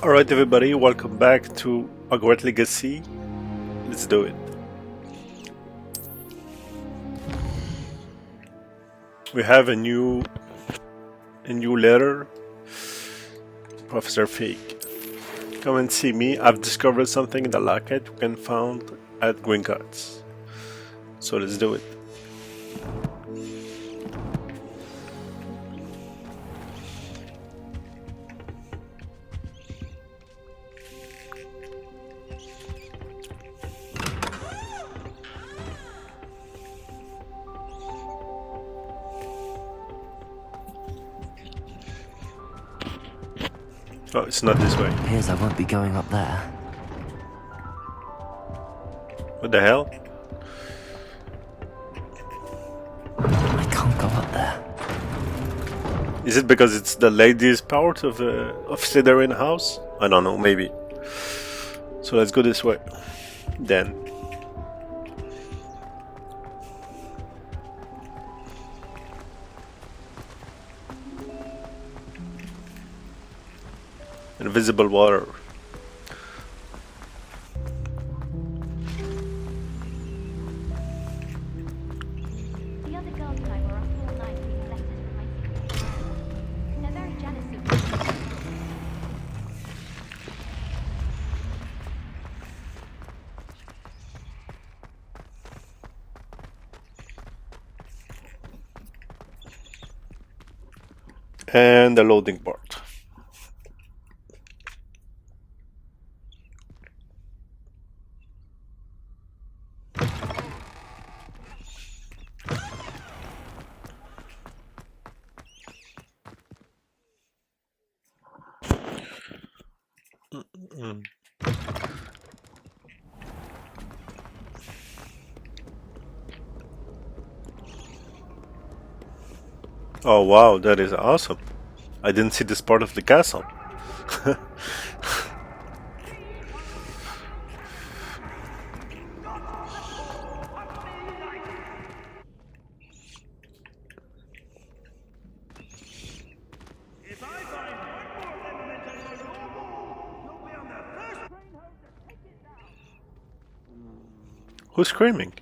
Alright everybody, welcome back to Hogwarts Legacy. Let's do it. We have a new letter. Professor Fig. Come and see me. I've discovered something in the locket we can found at Gringotts. So let's do it. Oh, it's not this way. Appears I won't be going up there. What the hell? I can't go up there. Is it because it's the ladies' part of Slytherin house? I don't know, maybe. So let's go this way. Then. Invisible water. The other girls and I were up all night reading letters from my secret. They're very jealous of me. And the loading part. Oh wow, that is awesome. I didn't see this part of the castle. Who's screaming?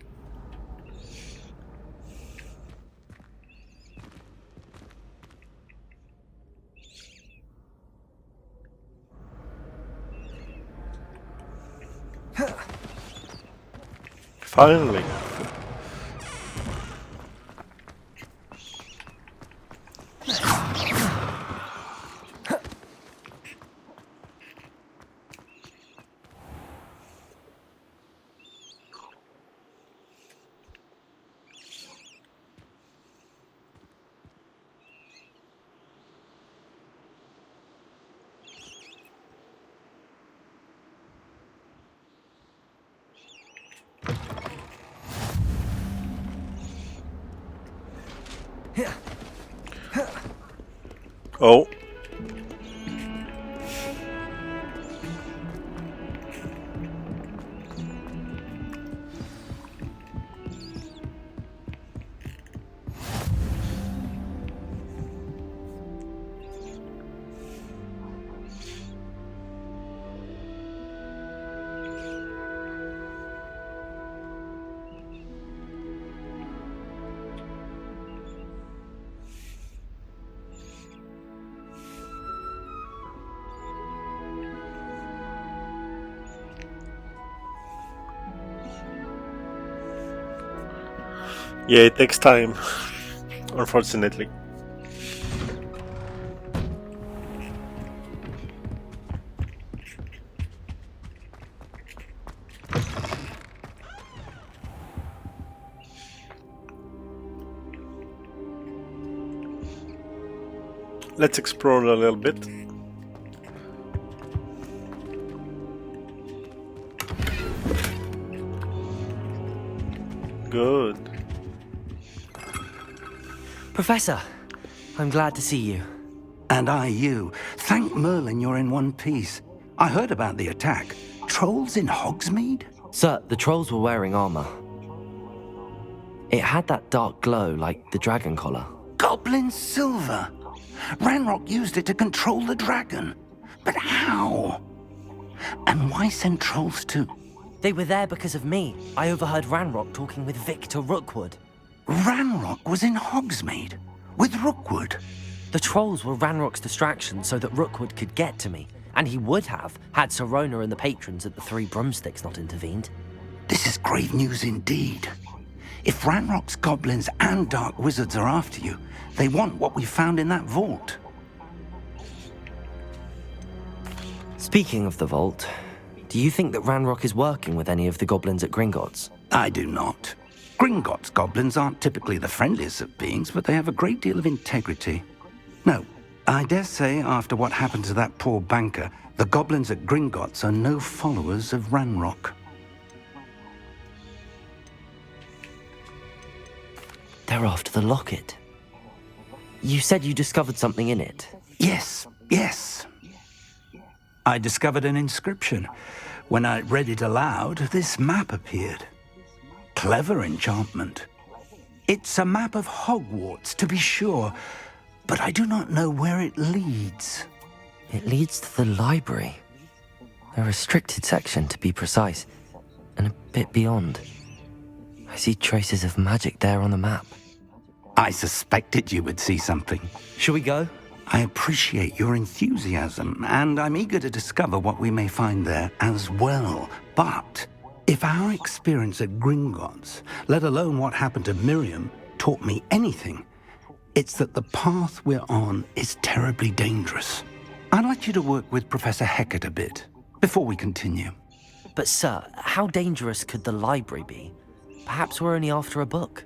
Finally. Oh. Yeah, it takes time, unfortunately. Let's explore a little bit. Good. Professor, I'm glad to see you. And I you. Thank Merlin you're in one piece. I heard about the attack. Trolls in Hogsmeade? Sir, the trolls were wearing armor. It had that dark glow like the dragon collar. Goblin silver. Ranrock used it to control the dragon. But how? And why send trolls to... They were there because of me. I overheard Ranrock talking with Victor Rookwood. Ranrock was in Hogsmeade with Rookwood. The trolls were Ranrock's distraction so that Rookwood could get to me. And he would have, had Sirona and the patrons at the Three Broomsticks not intervened. This is grave news indeed. If Ranrock's goblins and dark wizards are after you, they want what we found in that vault. Speaking of the vault, do you think that Ranrock is working with any of the goblins at Gringotts? I do not. Gringotts goblins aren't typically the friendliest of beings, but they have a great deal of integrity. No, I dare say after what happened to that poor banker, the goblins at Gringotts are no followers of Ranrock. They're after the locket. You said you discovered something in it. Yes. I discovered an inscription. When I read it aloud, this map appeared. Clever enchantment. It's a map of Hogwarts, to be sure, but I do not know where it leads. It leads to the library. A restricted section, to be precise, and a bit beyond. I see traces of magic there on the map. I suspected you would see something. Shall we go? I appreciate your enthusiasm, and I'm eager to discover what we may find there as well. But if our experience at Gringotts, let alone what happened to Miriam, taught me anything, it's that the path we're on is terribly dangerous. I'd like you to work with Professor Hecat a bit before we continue. But sir, how dangerous could the library be? Perhaps we're only after a book.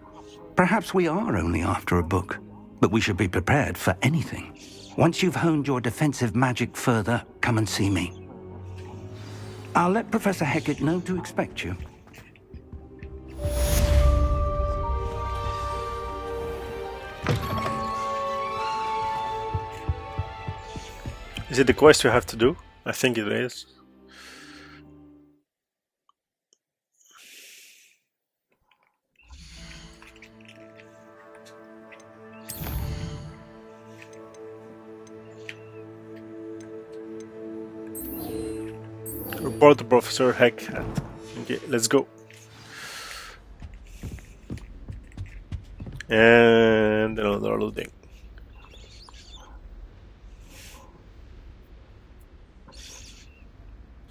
Perhaps we are only after a book, but we should be prepared for anything. Once you've honed your defensive magic further, come and see me. I'll let Professor Hecat know to expect you. Is it the quest you have to do? I think it is. Report to Professor Hecat. Okay, let's go. And another loading.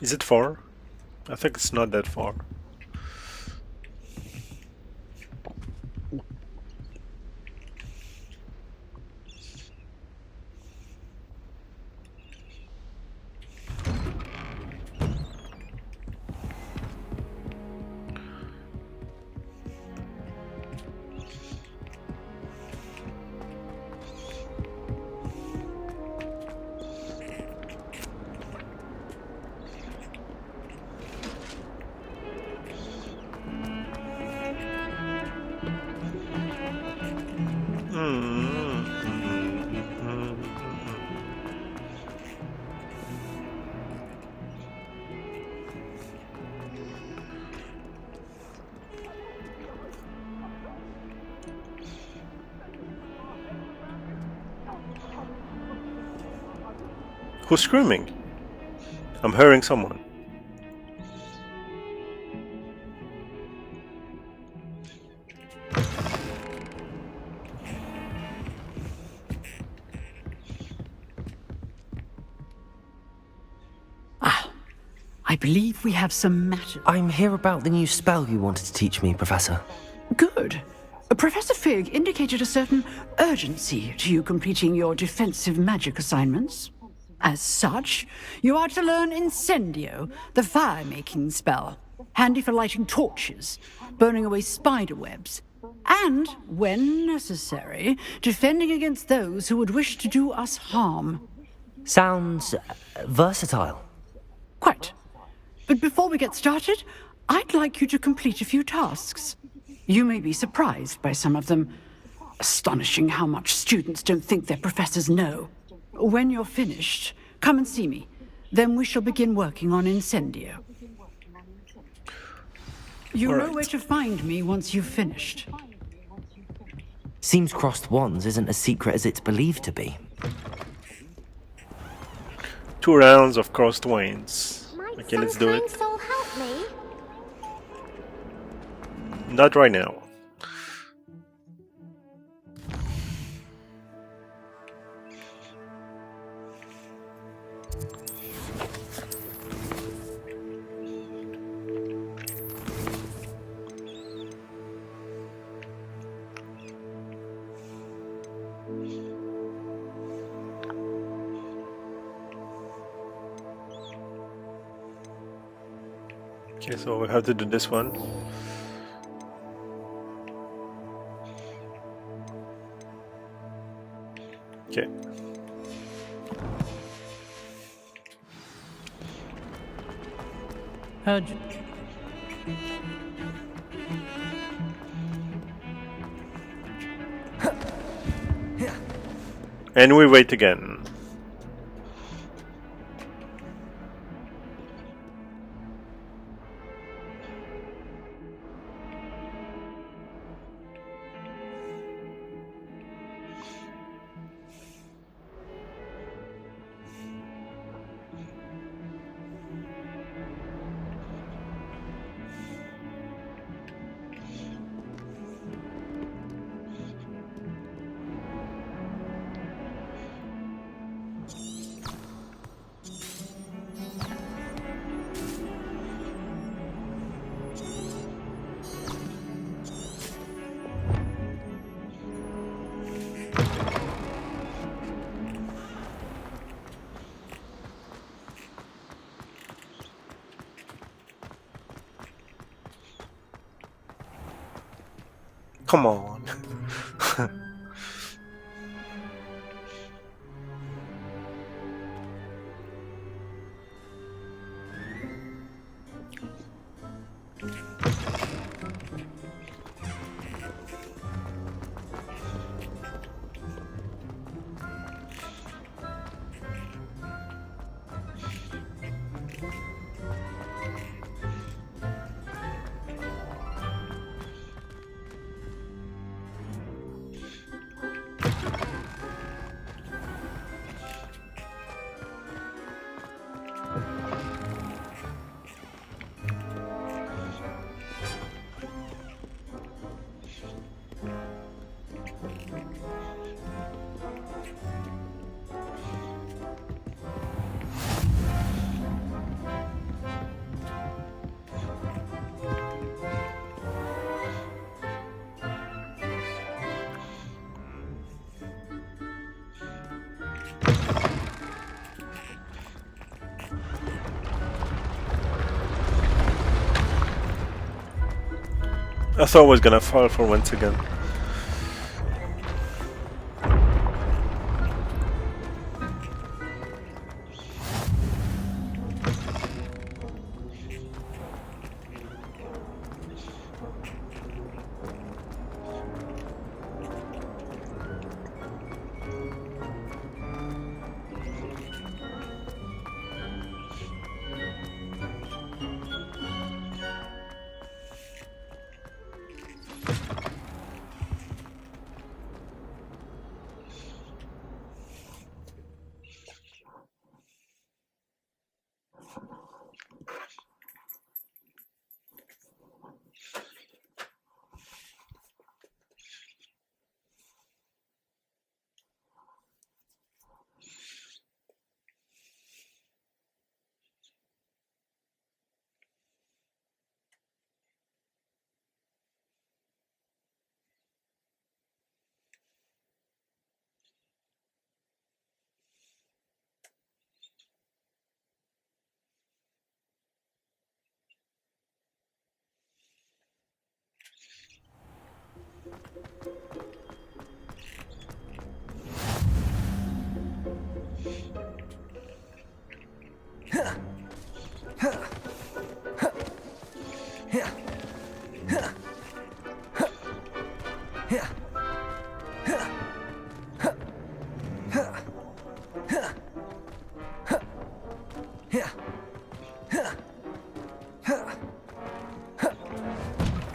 Is it far? I think it's not that far. Who's screaming? I'm hearing someone. I believe we have some matter. I'm here about the new spell you wanted to teach me, Professor. Good. Professor Fig indicated a certain urgency to you completing your defensive magic assignments. As such, you are to learn Incendio, the fire-making spell, handy for lighting torches, burning away spider webs, and, when necessary, defending against those who would wish to do us harm. Sounds versatile. Quite. But before we get started, I'd like you to complete a few tasks. You may be surprised by some of them. Astonishing how much students don't think their professors know. When you're finished, come and see me. Then we shall begin working on Incendio. You know where to find me once you've finished. Seems crossed wands isn't as secret as it's believed to be. 2 rounds of Crossed Wains. Might Okay, some let's do kind it. soul help me? Not right now. Okay, so we have to do this one. Okay. How'd you... And we wait again. Come on. I thought I was gonna fall for once again.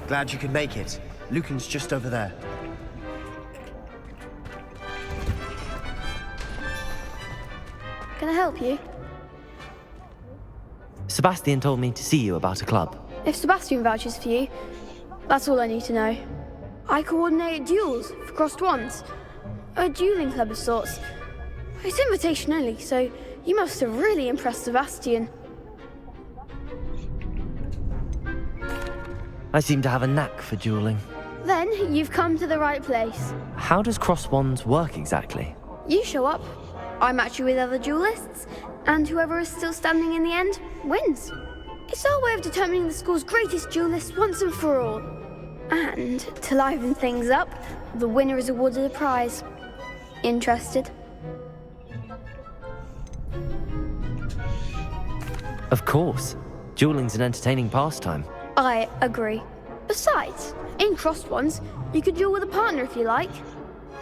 Glad you could make it. Lucan's just over there. Can I help you? Sebastian told me to see you about a club. If Sebastian vouches for you, that's all I need to know. I coordinate duels for crossed wands. A dueling club of sorts. It's invitation only, so you must have really impressed Sebastian. I seem to have a knack for dueling. Then you've come to the right place. How does crossed wands work exactly? You show up, I match you with other duelists, and whoever is still standing in the end wins. It's our way of determining the school's greatest duelist once and for all. And to liven things up, the winner is awarded a prize. Interested? Of course. Dueling's an entertaining pastime. I agree. Besides, in crossed ones, you could duel with a partner if you like.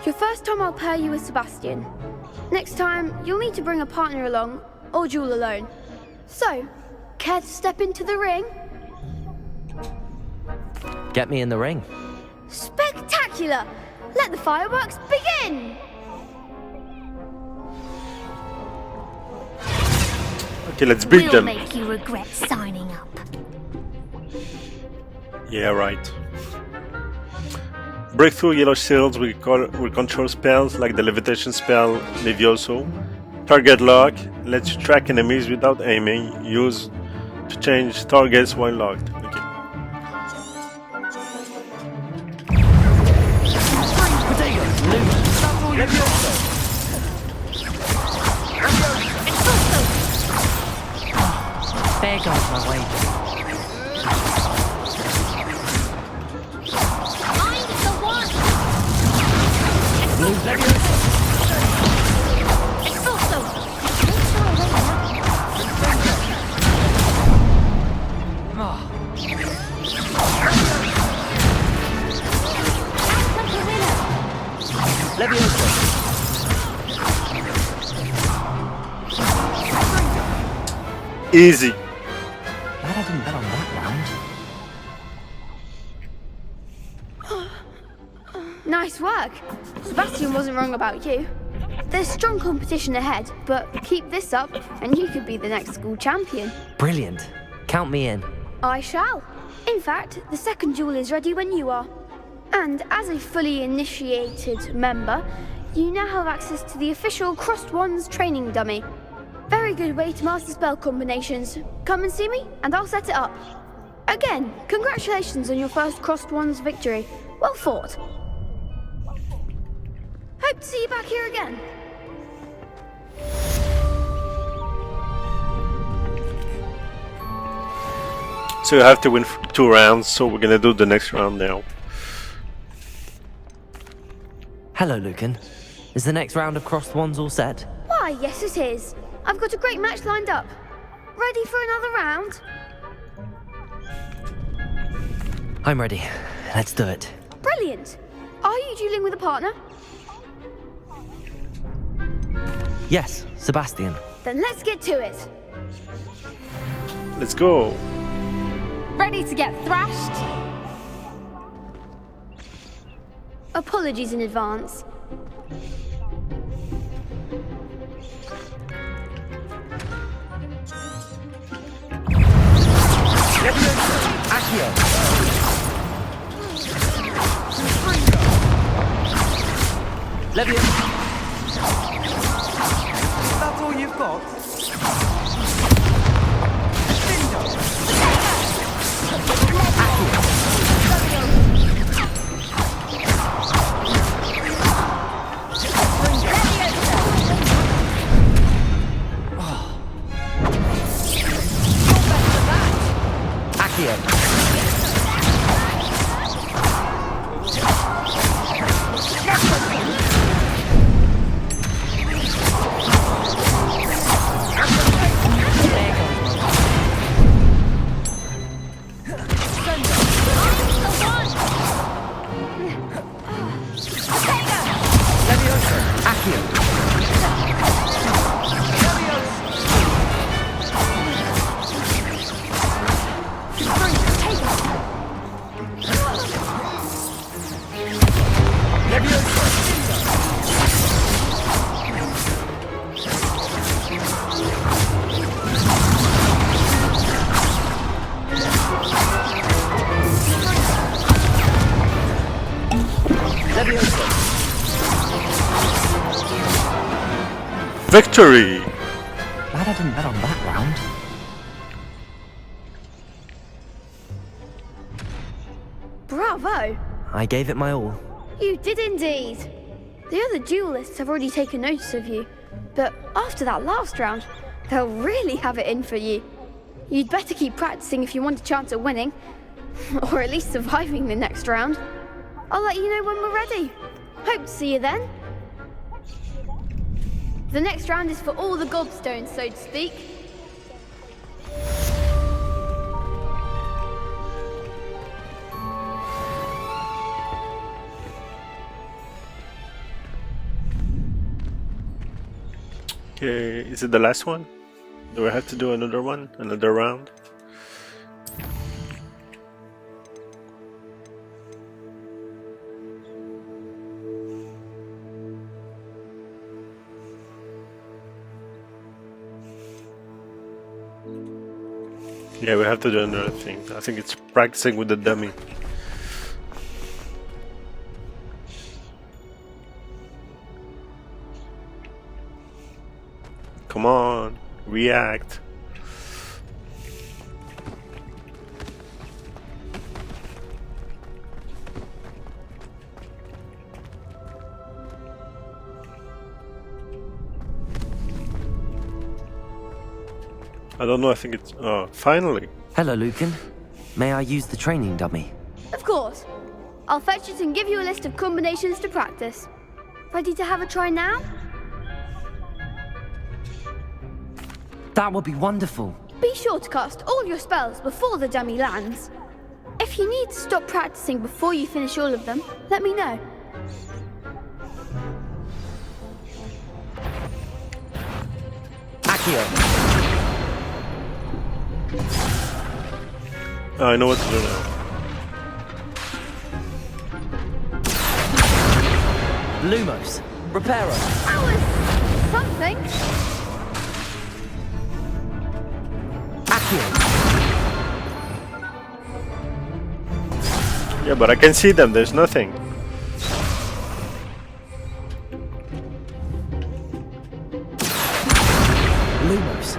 Your first time I'll pair you with Sebastian. Next time, you'll need to bring a partner along, or duel alone. So, care to step into the ring? Get me in the ring. Spectacular! Let the fireworks begin! Okay, let's beat We'll them. make you regret signing up. Yeah, right. Breakthrough yellow shields will control spells like the levitation spell Levioso. Target lock lets you track enemies without aiming. Use to change targets while locked. Okay. There goes my way. Find the one! Expulso! Easy. Glad I didn't bet on that round. Nice work. Sebastian wasn't wrong about you. There's strong competition ahead, but keep this up and you could be the next school champion. Brilliant. Count me in. I shall. In fact, the second duel is ready when you are. And as a fully initiated member, you now have access to the official Crossed Wands training dummy. Very good way to master spell combinations. Come and see me, and I'll set it up. Again, congratulations on your first Crossed Wands victory. Well fought. Hope to see you back here again. So you have to win 2 rounds, so we're gonna do the next round now. Hello, Lucan. Is the next round of crossed wands all set? Why, yes it is. I've got a great match lined up. Ready for another round? I'm ready. Let's do it. Brilliant. Are you dueling with a partner? Yes, Sebastian. Then let's get to it. Let's go. Ready to get thrashed? Apologies in advance. That's all you've got? Victory! Glad I didn't bet on that round. Bravo! I gave it my all. You did indeed. The other duelists have already taken notice of you, but after that last round, they'll really have it in for you. You'd better keep practicing if you want a chance at winning, or at least surviving the next round. I'll let you know when we're ready. Hope to see you then. The next round is for all the gobstones, so to speak. Okay, is it the last one? Do I have to do another one? Another round? Yeah, we have to do another thing. I think it's practicing with the dummy. Come on, react. I don't know, I think it's... Oh, finally! Hello, Lucan. May I use the training dummy? Of course. I'll fetch it and give you a list of combinations to practice. Ready to have a try now? That would be wonderful. Be sure to cast all your spells before the dummy lands. If you need to stop practicing before you finish all of them, let me know. Accio. I know what to do now. Lumos. Reparo. That was something. Accio. Yeah, but I can see them, there's nothing. Lumos.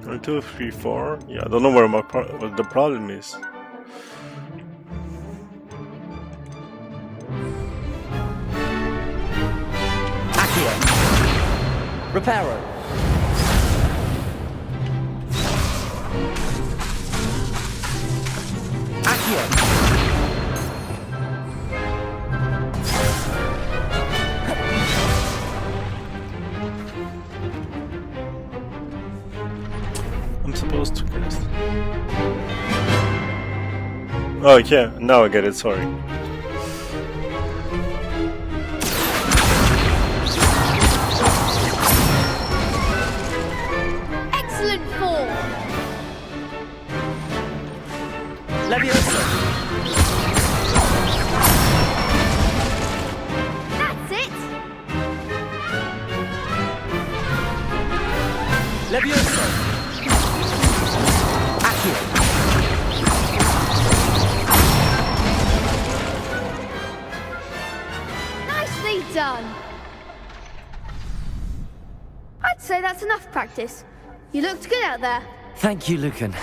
One, two, three, four. Yeah, I don't know where what the problem is. Accio. Reparo. Accio. I'm supposed to cast. Oh yeah, now I get it, sorry. Excellent form. Leviosa. That's it. Leviosa. Accio. Nicely done. I'd say that's enough practice. You looked good out there. Thank you, Lucan.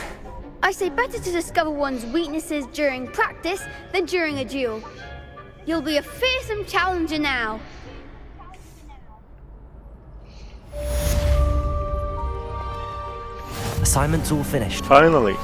I say better to discover one's weaknesses during practice than during a duel. You'll be a fearsome challenger now. Assignment's all finished. Finally.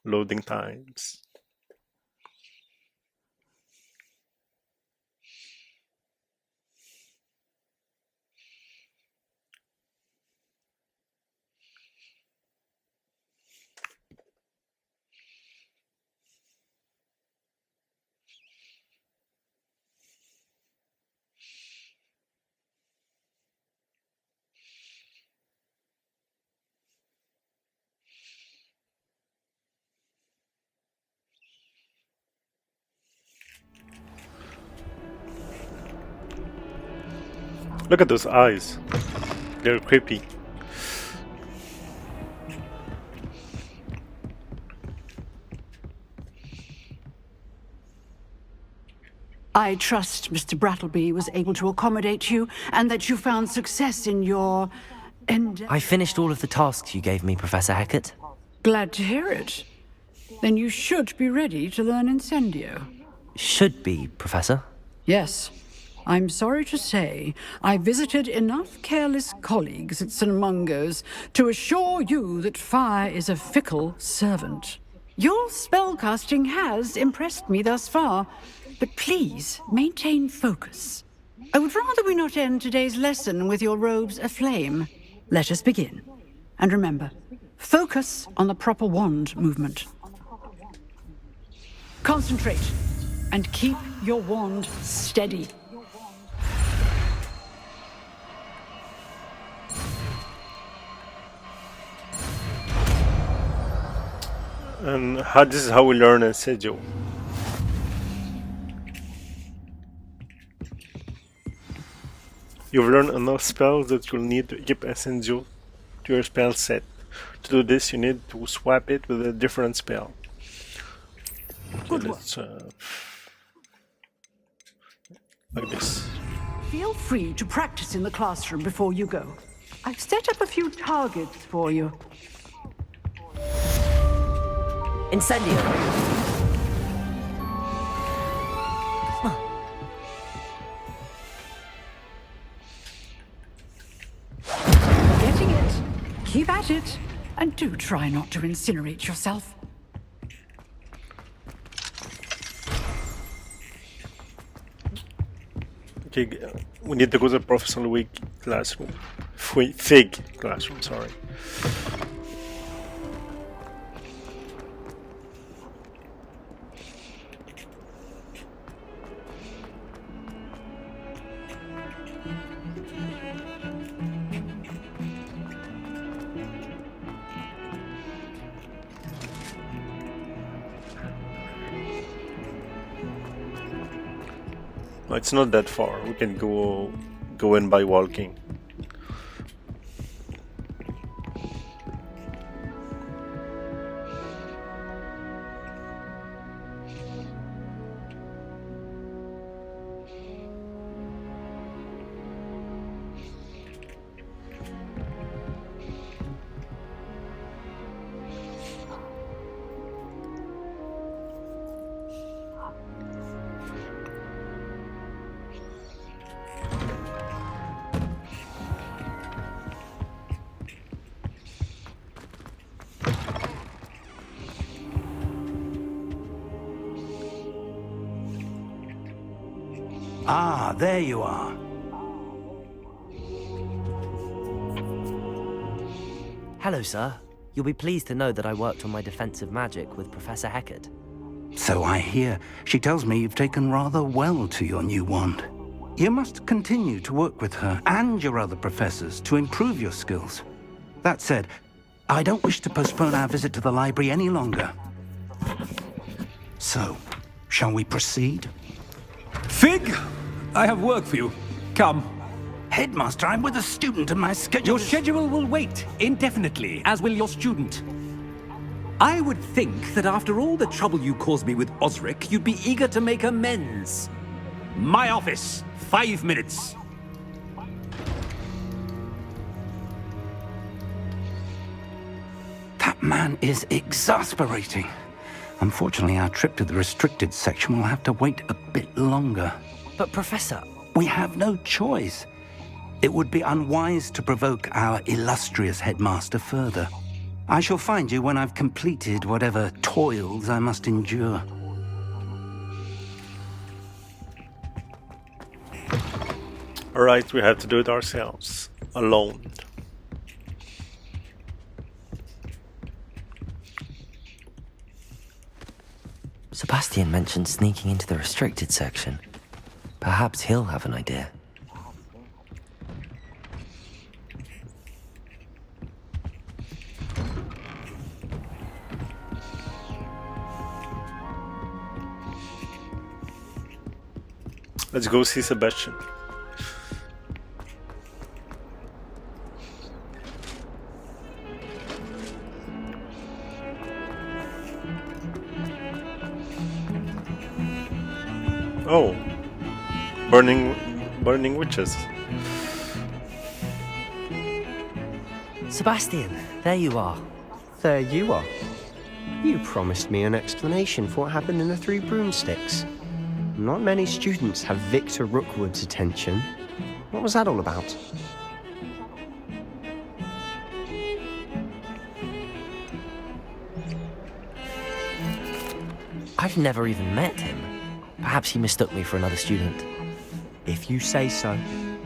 Loading times. Look at those eyes. They're creepy. I trust Mr. Brattleby was able to accommodate you and that you found success in your I finished all of the tasks you gave me, Professor Hecat. Glad to hear it. Then you should be ready to learn Incendio. Should be, Professor. Yes. I'm sorry to say, I visited enough careless colleagues at St. Mungo's to assure you that fire is a fickle servant. Your spellcasting has impressed me thus far, but please maintain focus. I would rather we not end today's lesson with your robes aflame. Let us begin. And remember, focus on the proper wand movement. Concentrate, and keep your wand steady. And this is how we learn Incendio. You've learned enough spells that you'll need to equip Incendio to your spell set. To do this, you need to swap it with a different spell. Okay, let's like this. Feel free to practice in the classroom before you go. I've set up a few targets for you. Incendio! Getting it. Keep at it. And do try not to incinerate yourself. Okay, we need to go to the Professor Week classroom. Fig classroom, sorry. No, it's not that far. We can go in by walking. Ah, there you are. Hello, sir. You'll be pleased to know that I worked on my defensive magic with Professor Hecat. So I hear. She tells me you've taken rather well to your new wand. You must continue to work with her and your other professors to improve your skills. That said, I don't wish to postpone our visit to the library any longer. So, shall we proceed? Fig, I have work for you. Come. Headmaster, I'm with a student and my schedule Your is... schedule will wait indefinitely, as will your student. I would think that after all the trouble you caused me with Osric, you'd be eager to make amends. My office, 5 minutes. That man is exasperating. Unfortunately, our trip to the restricted section will have to wait a bit longer. But, Professor... We have no choice. It would be unwise to provoke our illustrious headmaster further. I shall find you when I've completed whatever toils I must endure. Alright, we have to do it ourselves. Alone. Sebastian mentioned sneaking into the restricted section. Perhaps he'll have an idea. Let's go see Sebastian. Oh, burning witches. Sebastian, there you are. There you are. You promised me an explanation for what happened in the Three Broomsticks. Not many students have Victor Rookwood's attention. What was that all about? I've never even met him. Perhaps he mistook me for another student. If you say so.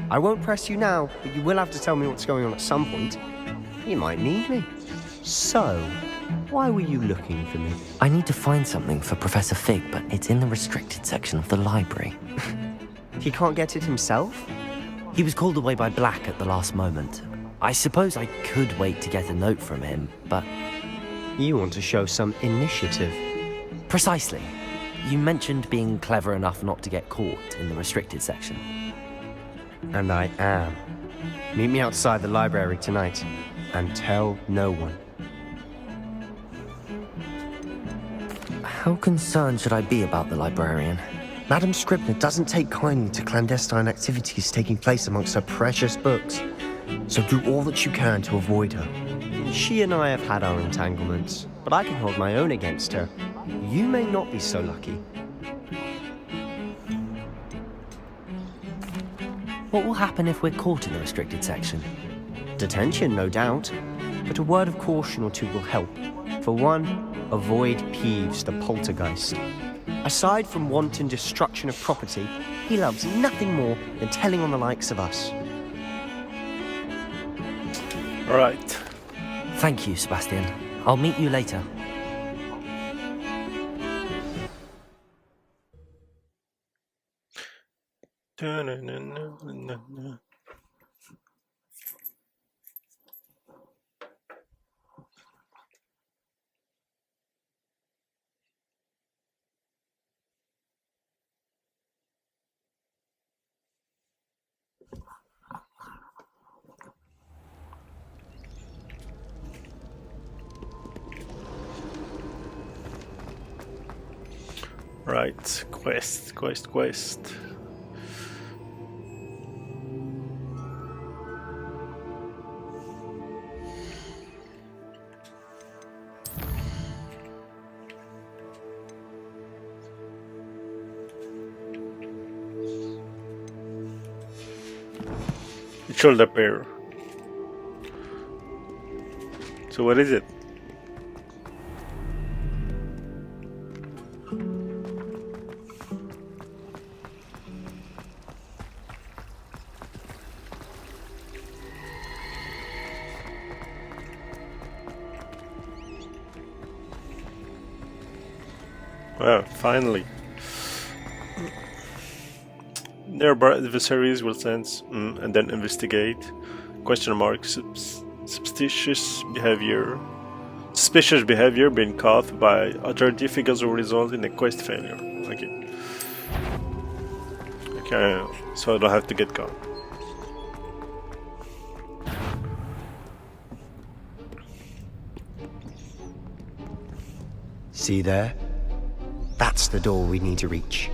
I won't press you now, but you will have to tell me what's going on at some point. You might need me. So, why were you looking for me? I need to find something for Professor Fig, but it's in the restricted section of the library. He can't get it himself? He was called away by Black at the last moment. I suppose I could wait to get a note from him, but... You want to show some initiative. Precisely. You mentioned being clever enough not to get caught in the restricted section. And I am. Meet me outside the library tonight, and tell no one. How concerned should I be about the librarian? Madam Scribner doesn't take kindly to clandestine activities taking place amongst her precious books, so do all that you can to avoid her. She and I have had our entanglements, but I can hold my own against her. You may not be so lucky. What will happen if we're caught in the restricted section? Detention, no doubt, but a word of caution or two will help. For one, avoid Peeves, the poltergeist. Aside from wanton destruction of property, he loves nothing more than telling on the likes of us. Alright. Thank you, Sebastian. I'll meet you later. Right, quest. It should appear. So what is it? Well, finally. Nearby adversaries will sense and then investigate. Question mark. Suspicious behavior. Suspicious behavior being caught by authority figures will result in a quest failure. Okay. Okay, so I don't have to get caught. See there? That's the door we need to reach.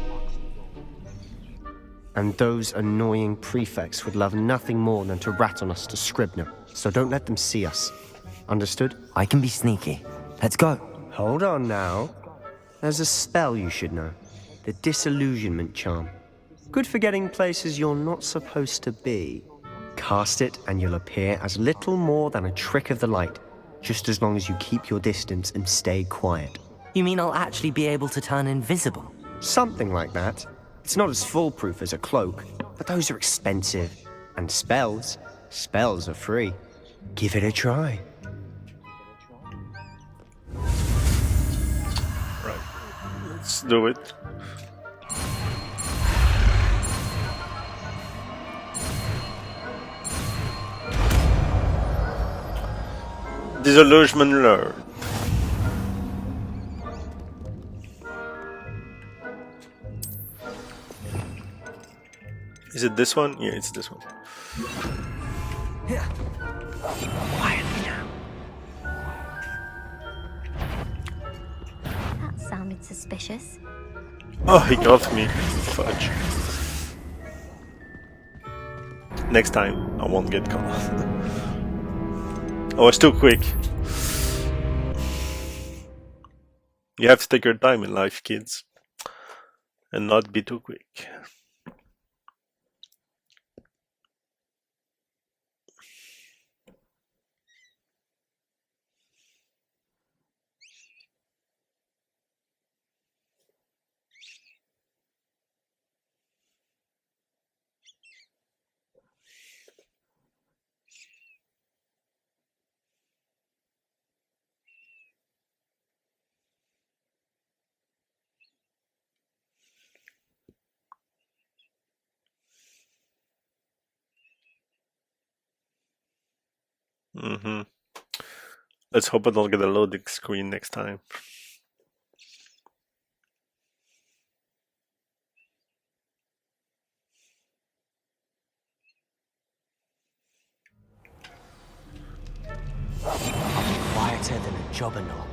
And those annoying prefects would love nothing more than to rat on us to Scribner, so don't let them see us. Understood? I can be sneaky. Let's go. Hold on now. There's a spell you should know. The Disillusionment Charm. Good for getting places you're not supposed to be. Cast it and you'll appear as little more than a trick of the light. just as long as you keep your distance and stay quiet. You mean I'll actually be able to turn invisible? Something like that. It's not as foolproof as a cloak, but those are expensive. And spells are free. Give it a try. Right, let's do it. Disillusionment learned. Is it this one? Yeah, it's this one. Quietly now. That sounded suspicious. Oh, he got me. Fudge. Next time, I won't get caught. I was too quick. You have to take your time in life, kids. And not be too quick. Let's hope I don't get a loading screen next time. Quieter than a jobberknoll.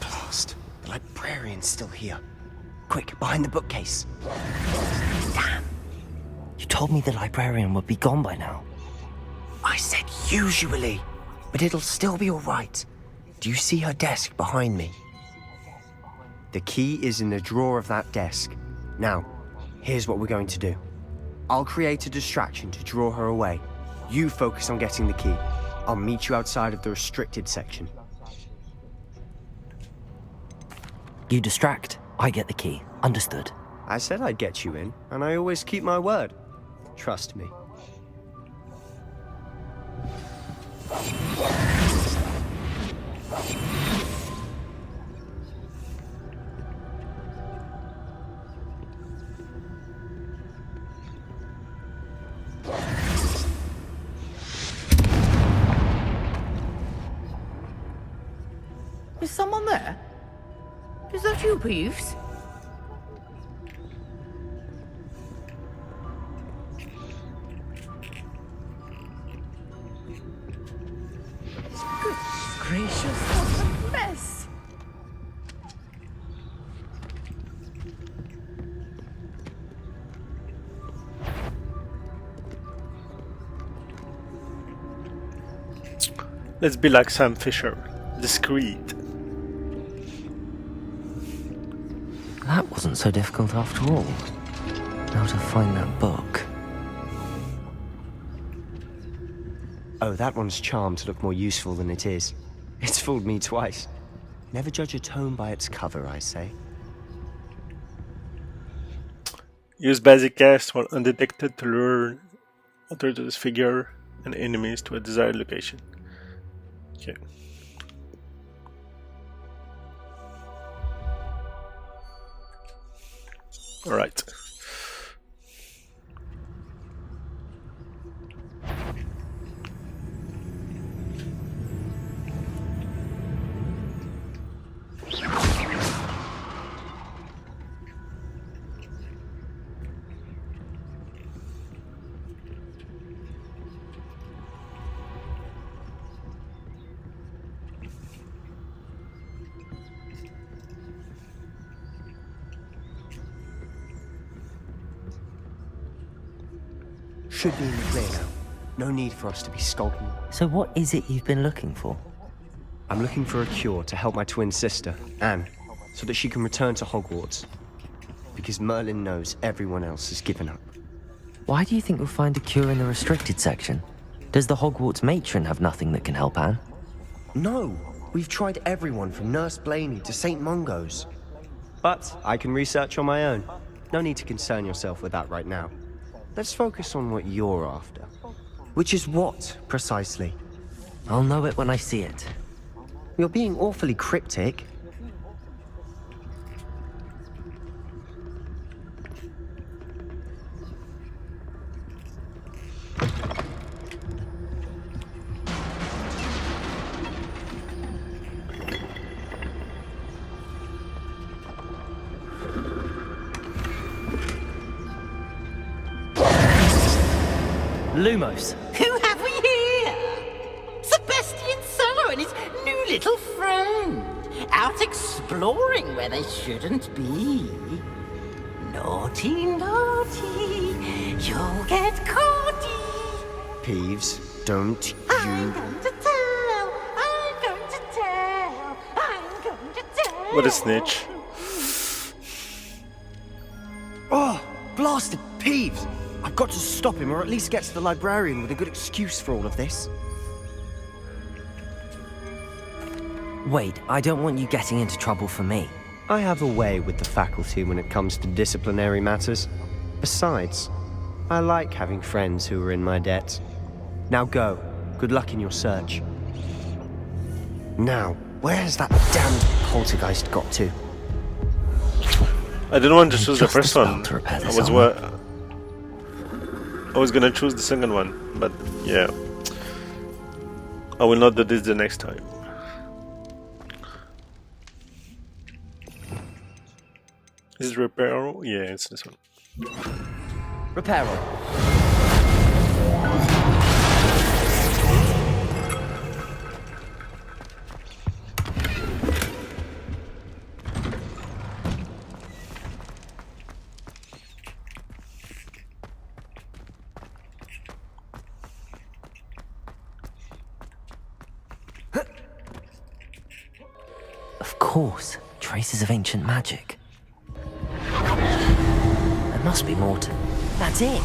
Blast. The librarian's still here. Quick, behind the bookcase. Damn. You told me the librarian would be gone by now. I said usually, but it'll still be all right. Do you see her desk behind me? The key is in the drawer of that desk. Now, here's what we're going to do. I'll create a distraction to draw her away. You focus on getting the key. I'll meet you outside of the restricted section. You distract, I get the key. Understood. I said I'd get you in, and I always keep my word. Trust me. Is someone there? Is that you, Peeves? Good gracious, what a mess! Let's be like Sam Fisher. Discreet. That wasn't so difficult after all. Now to find that book. Oh, that one's charmed to look more useful than it is. It's fooled me twice. Never judge a tome by its cover, I say. Use basic cast while undetected to lure other to this figure and enemies to a desired location. Okay. Alright. Should be in the clear now. No need for us to be skulking. So what is it you've been looking for? I'm looking for a cure to help my twin sister, Anne, so that she can return to Hogwarts. Because Merlin knows everyone else has given up. Why do you think we'll find a cure in the restricted section? Does the Hogwarts matron have nothing that can help Anne? No! We've tried everyone from Nurse Blaney to St. Mungo's. But I can research on my own. No need to concern yourself with that right now. Let's focus on what you're after. Which is what, precisely? I'll know it when I see it. You're being awfully cryptic. Lumos. Who have we here? Sebastian Sallow and his new little friend. Out exploring where they shouldn't be. Naughty, naughty. You'll get caughty. Peeves, don't I'm you... going to tell. I'm going to tell. I'm going to tell. What a snitch. Oh, blasted Peeves! I've got to stop him, or at least get to the librarian with a good excuse for all of this. Wait, I don't want you getting into trouble for me. I have a way with the faculty when it comes to disciplinary matters. Besides, I like having friends who are in my debt. Now go. Good luck in your search. Now, where's that damned poltergeist got to? I didn't want to choose the Just first spell one. to repair I this was armor. I was gonna choose the second one, but yeah. I will not do this the next time. Is it Reparo? Yeah, it's this one. Reparo. Of course, traces of ancient magic. There must be more to... That's it!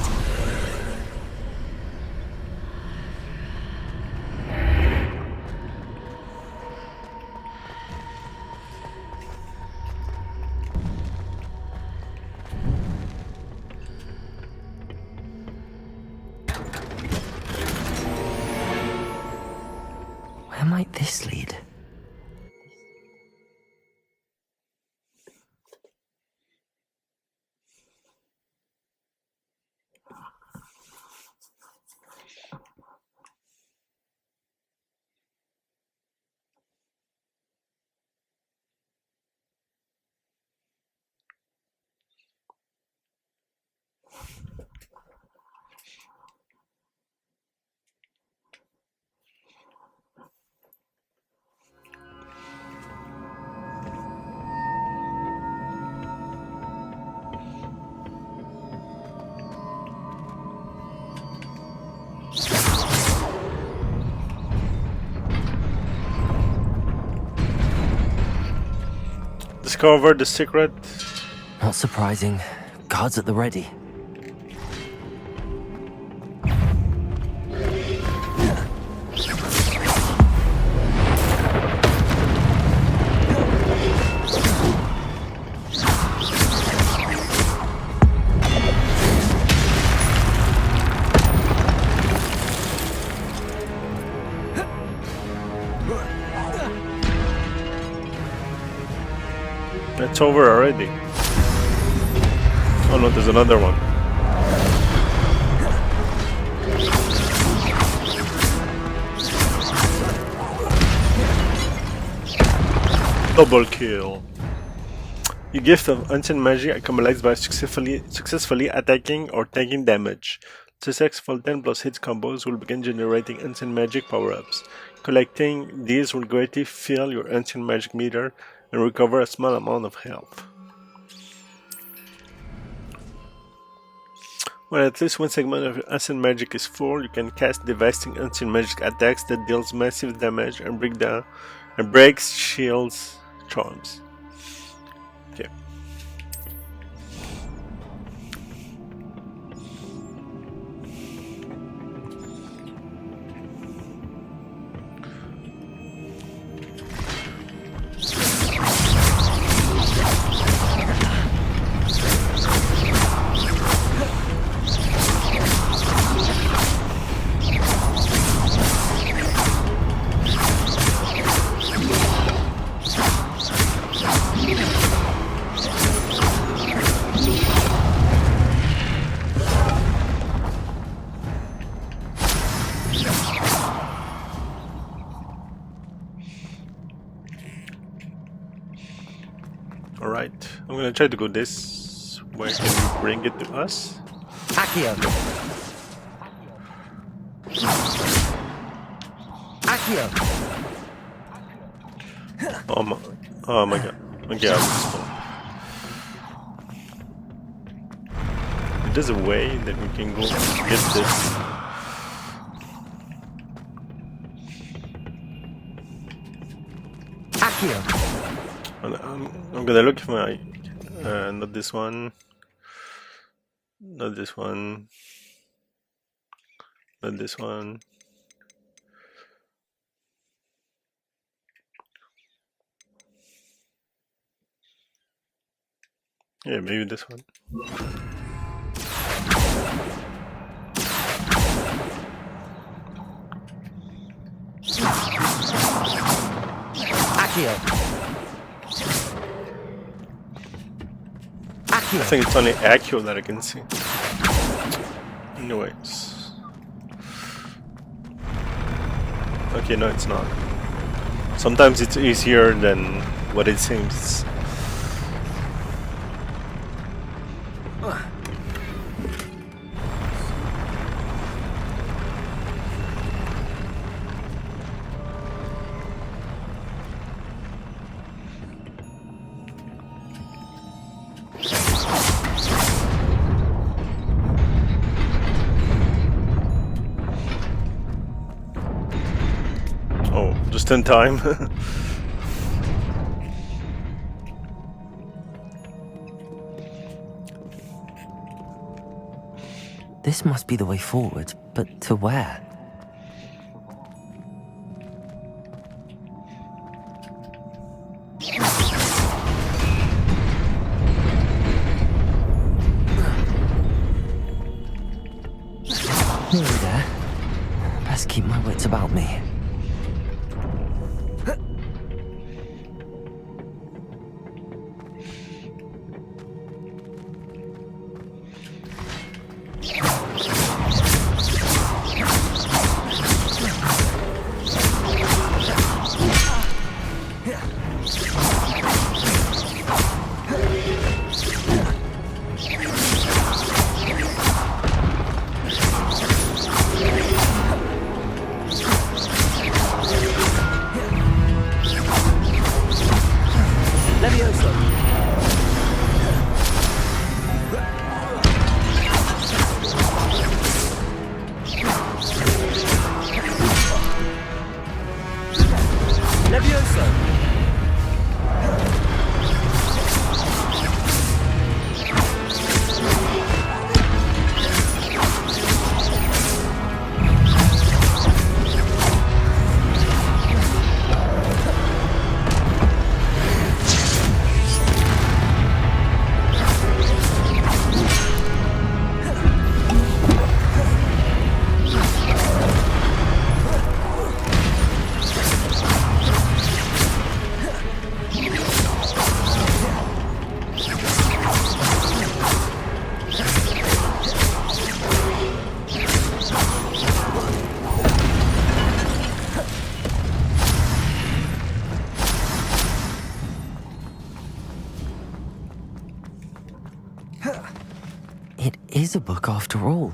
Where might this lead? Discover the secret. Not surprising. Guards at the ready. It's over already. Oh no, there's another one. Double kill. Your gift of ancient magic accumulates by successfully attacking or taking damage. Successful 10 plus hits combos will begin generating ancient magic power-ups. Collecting these will greatly fill your ancient magic meter and recover a small amount of health. When at least one segment of your ancient magic is full, you can cast devastating ancient magic attacks that deals massive damage and breaks shields, charms. Okay. Alright, I'm gonna try to go this way. Can you bring it to us? Accio! Accio! Oh my god. Okay, I'll just fall. There's a way that we can go get this. Accio! I'm gonna look for my not this one, not this one, not this one. Yeah, maybe this one. Accio! I think it's only Accio that I can see. Anyways. Okay, no, it's not. Sometimes it's easier than what it seems. Just in time. This must be the way forward, but to where? Nearly there. Best keep my wits about me. is a book after all.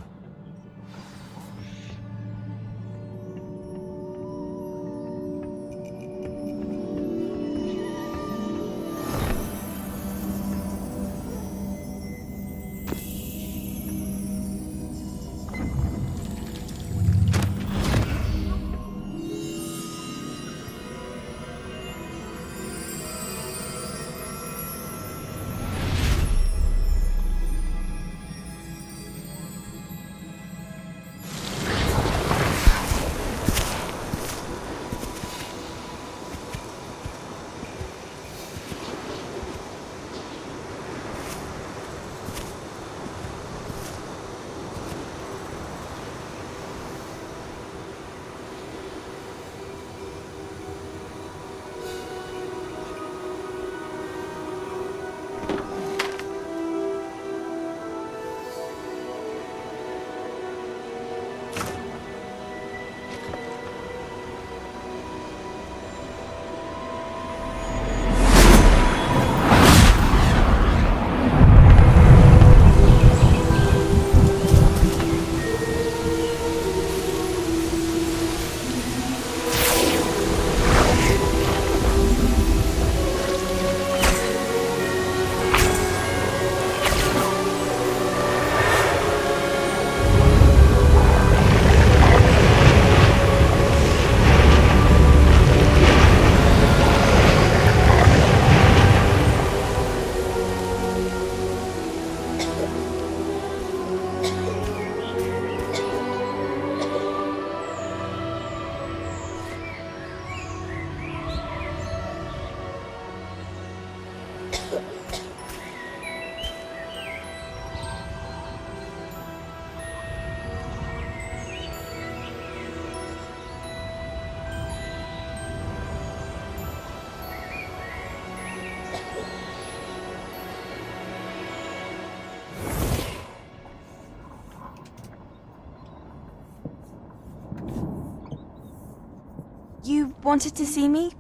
You wanted to see me?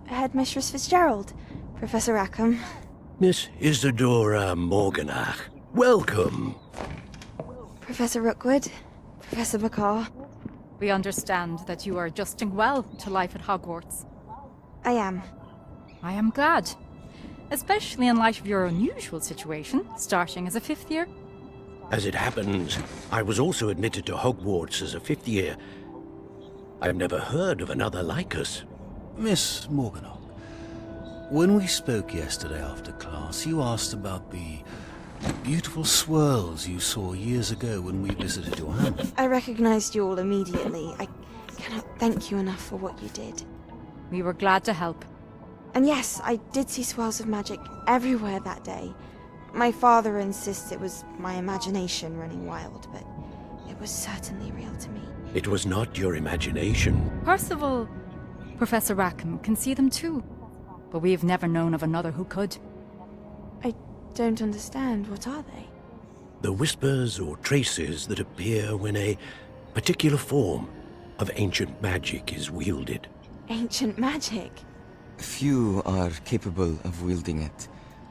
Headmistress Fitzgerald? Professor Rackham? Miss Isadora Morganach, welcome. Professor Rookwood? Professor McCaw? We understand that you are adjusting well to life at Hogwarts. I am. I am glad. Especially in light of your unusual situation, starting as a 5th year. As it happens, I was also admitted to Hogwarts as a 5th year. I've never heard of another like us. Miss Morganock, when we spoke yesterday after class, you asked about the beautiful swirls you saw years ago when we visited your home. I recognized you all immediately. I cannot thank you enough for what you did. We were glad to help. And yes, I did see swirls of magic everywhere that day. My father insists it was my imagination running wild, but it was certainly real to me. It was not your imagination. Percival, Professor Rackham can see them too. But we have never known of another who could. I don't understand. What are they? The whispers or traces that appear when a particular form of ancient magic is wielded. Ancient magic? Few are capable of wielding it.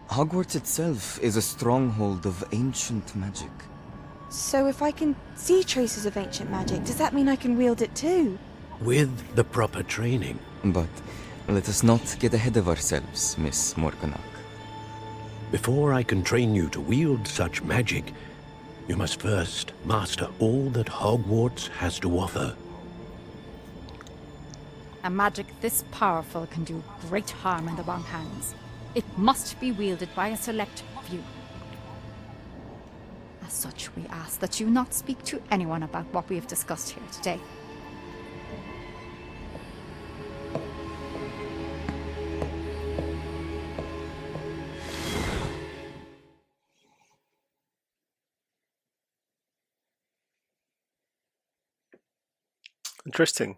Hogwarts itself is a stronghold of ancient magic. So if I can see traces of ancient magic, does that mean I can wield it too? With the proper training. But let us not get ahead of ourselves, Miss Morganock. Before I can train you to wield such magic, you must first master all that Hogwarts has to offer. A magic this powerful can do great harm in the wrong hands. It must be wielded by a select few. As such, we ask that you not speak to anyone about what we have discussed here today. Interesting.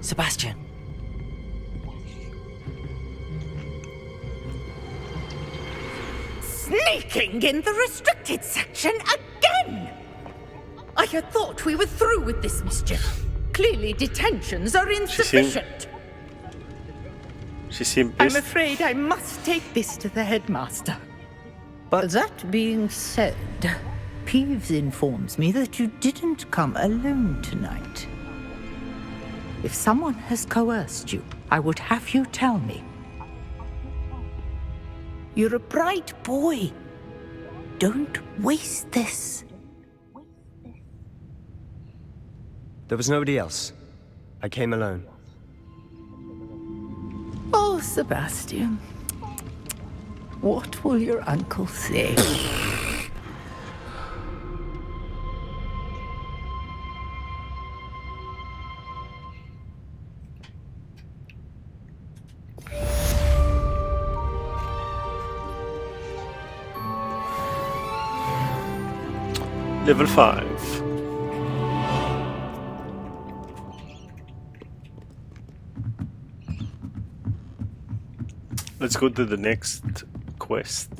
Sebastian. Sneaking in the restricted section again! I had thought we were through with this mischief. Clearly detentions are insufficient. She seemed I'm pissed. afraid I must take this to the headmaster. But that being said, Peeves informs me that you didn't come alone tonight. If someone has coerced you, I would have you tell me. You're a bright boy. Don't waste this. There was nobody else. I came alone. Oh, Sebastian. What will your uncle say? Level 5. Let's go to the next quest.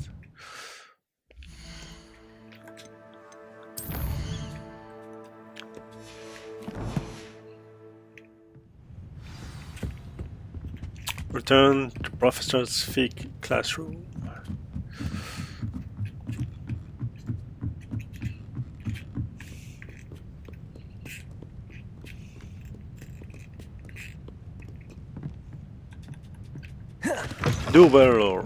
Return to Professor's Fig classroom. Do better.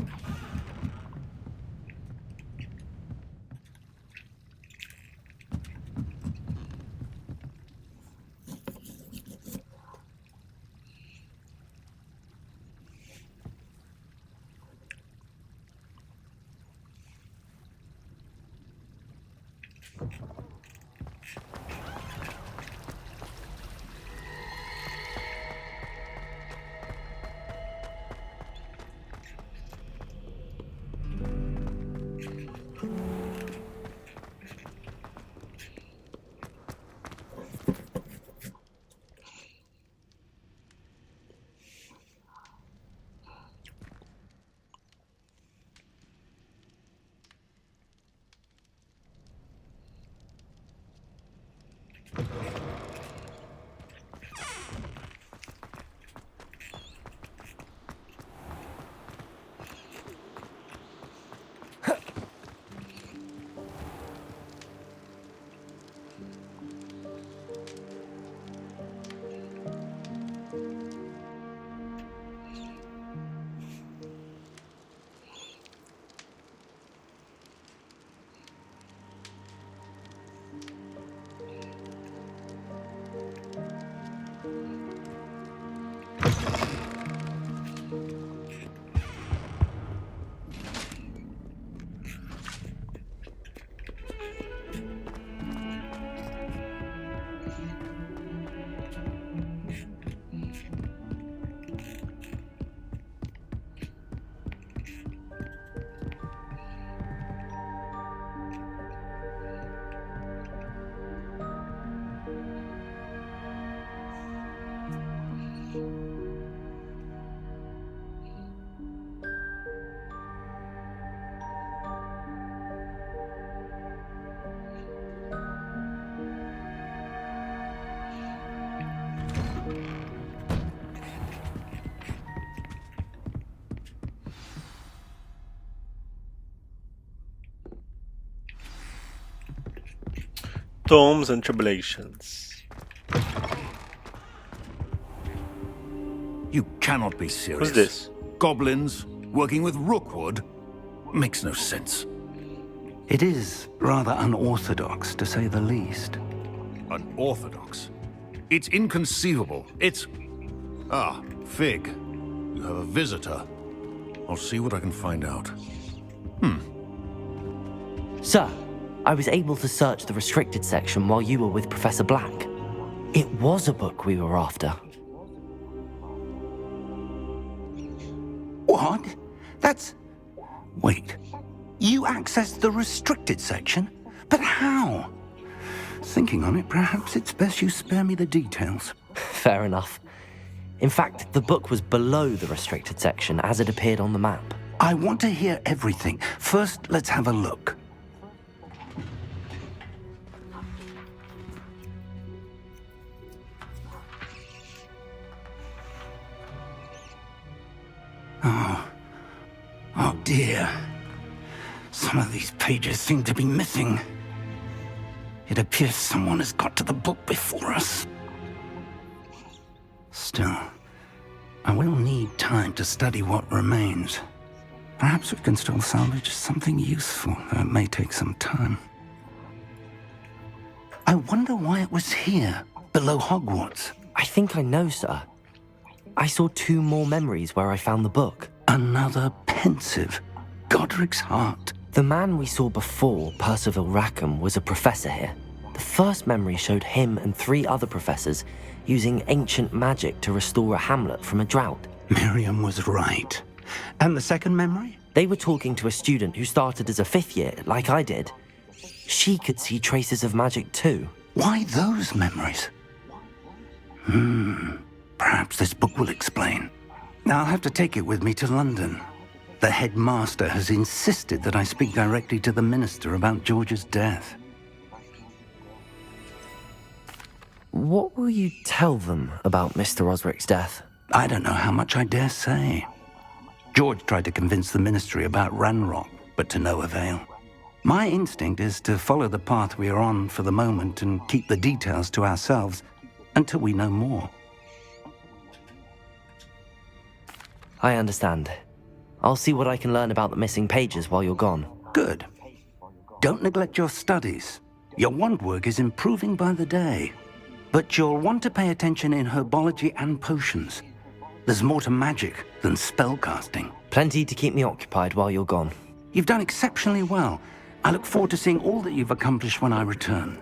Storms and tribulations. You cannot be serious. What's this? Goblins working with Rookwood? Makes no sense. It is rather unorthodox, to say the least. Unorthodox? It's inconceivable. It's... Ah, Fig. You have a visitor. I'll see what I can find out. Sir, I was able to search the restricted section while you were with Professor Black. It was a book we were after. What? That's... Wait. You accessed the restricted section? But how? Thinking on it, perhaps it's best you spare me the details. Fair enough. In fact, the book was below the restricted section as it appeared on the map. I want to hear everything. First, let's have a look. Oh dear. Some of these pages seem to be missing. It appears someone has got to the book before us. Still, I will need time to study what remains. Perhaps we can still salvage something useful, though it may take some time. I wonder why it was here, below Hogwarts. I think I know, sir. I saw 2 more memories where I found the book. Another pensive. Godric's heart. The man we saw before, Percival Rackham, was a professor here. The first memory showed him and 3 other professors using ancient magic to restore a hamlet from a drought. Miriam was right. And the second memory? They were talking to a student who started as a 5th year, like I did. She could see traces of magic too. Why those memories? Perhaps this book will explain. Now I'll have to take it with me to London. The headmaster has insisted that I speak directly to the minister about George's death. What will you tell them about Mr. Osric's death? I don't know how much I dare say. George tried to convince the ministry about Ranrock, but to no avail. My instinct is to follow the path we are on for the moment and keep the details to ourselves until we know more. I understand. I'll see what I can learn about the missing pages while you're gone. Good. Don't neglect your studies. Your wand work is improving by the day. But you'll want to pay attention in herbology and potions. There's more to magic than spellcasting. Plenty to keep me occupied while you're gone. You've done exceptionally well. I look forward to seeing all that you've accomplished when I return.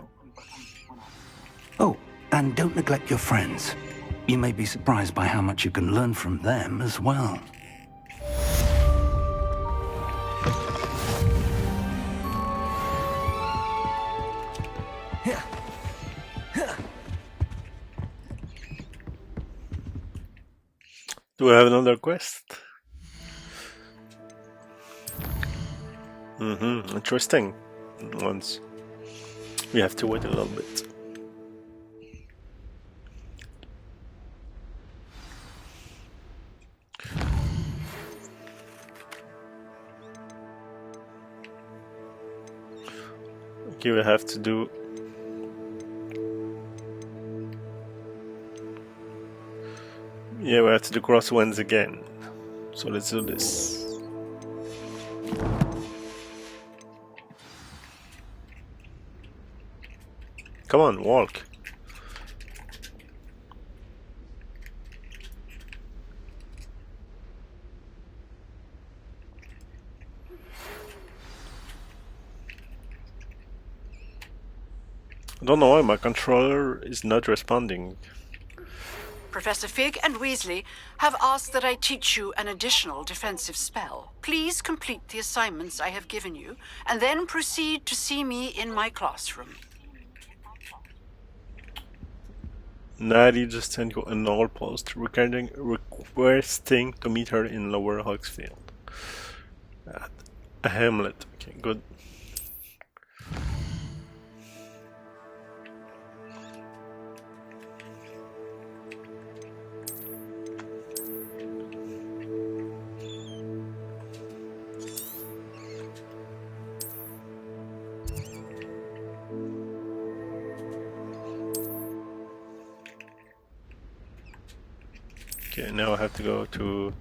Oh, and don't neglect your friends. You may be surprised by how much you can learn from them as well. Do we have another quest? Interesting. Once we have to wait a little bit. Okay, we have to do. Yeah, we have to do crosswinds again. So let's do this. Come on, walk. I don't know why my controller is not responding. Professor Fig and Weasley have asked that I teach you an additional defensive spell. Please complete the assignments I have given you, and then proceed to see me in my classroom. Natty just sent you an old post requesting to meet her in Lower Hogsfield. At a hamlet. Okay, good. Okay, now I have to go to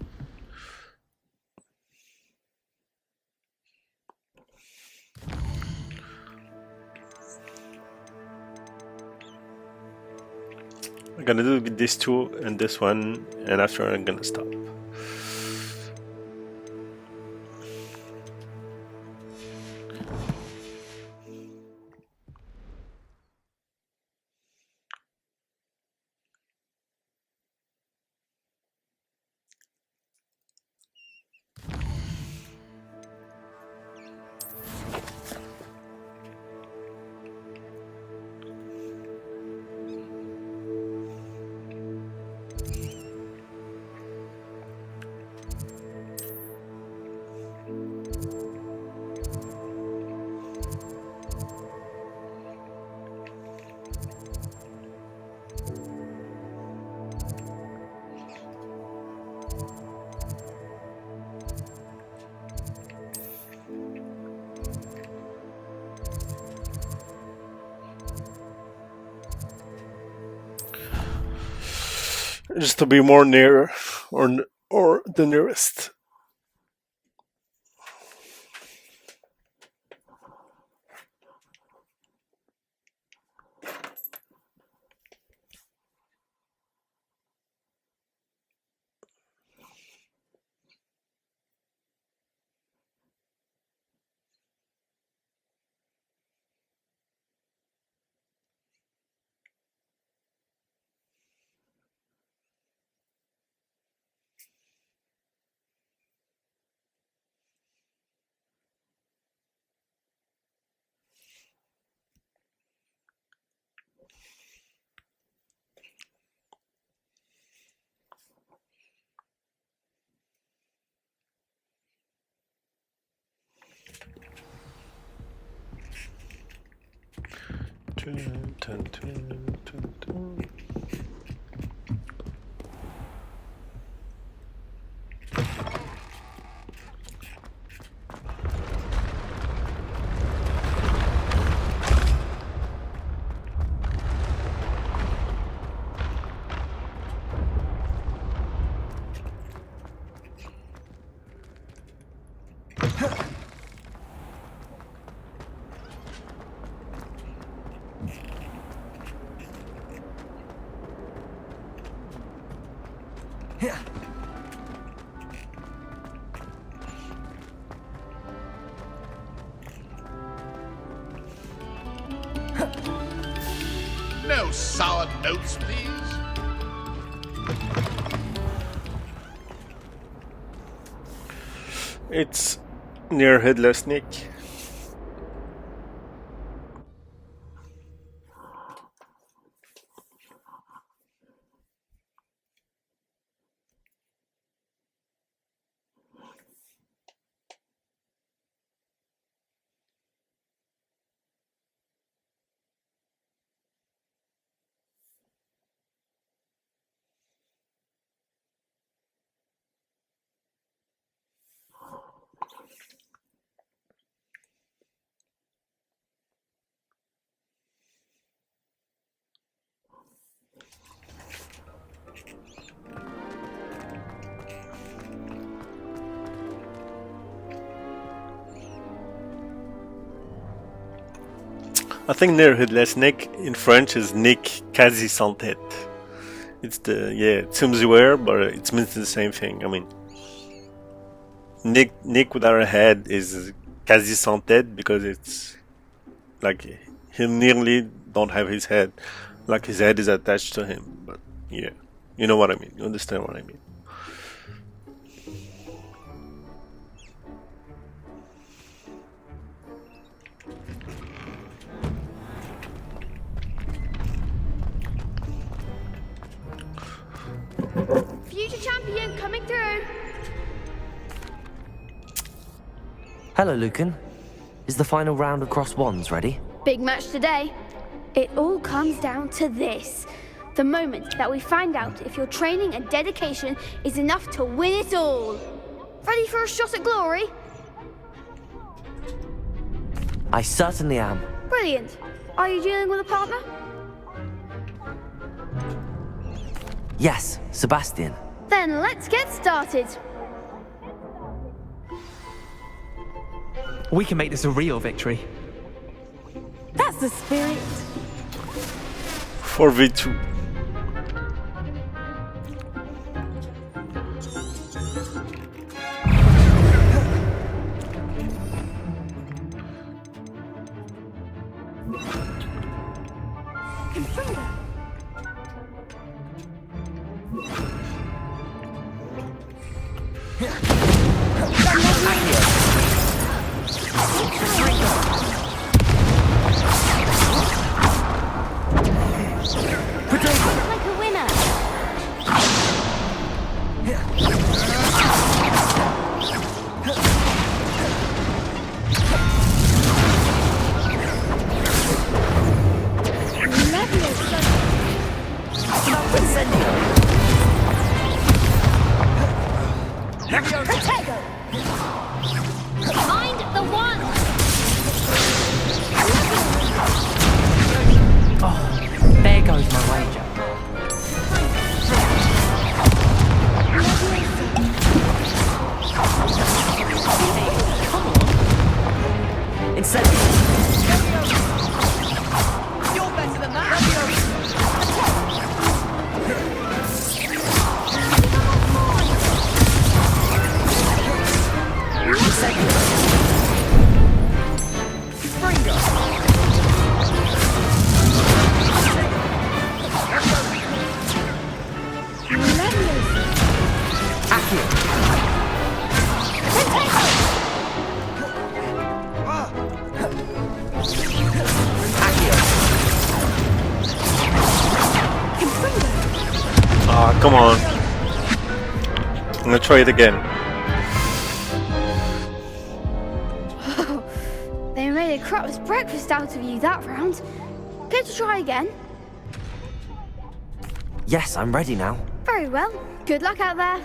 I'm gonna do this two and this one, and after I'm gonna stop. just to be more near or the nearest. No sour notes, please. It's near Headless Nick. I think near Headless Nick in French is Nick quasi sans tête. It's it seems weird, but it means the same thing. I mean, Nick without a head is quasi sans tête because it's like he nearly don't have his head, like his head is attached to him. But yeah, you know what I mean. You understand what I mean. Future champion coming through. Hello, Lucan. Is the final round across wands ready? Big match today. It all comes down to this. The moment that we find out if your training and dedication is enough to win it all. Ready for a shot at glory? I certainly am. Brilliant. Are you dealing with a partner? Yes, Sebastian. Then let's get started. We can make this a real victory. That's the spirit. 4v2. Like a winner. Protego! Mind the one! Incendio! You're better than that! Ah, come on. I'm gonna try it again. They made a crap's breakfast out of you that round. Care to try again? Yes, I'm ready now. Very well. Good luck out there.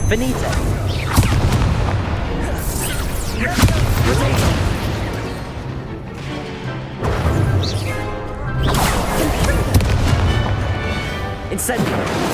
Finito! Incendio!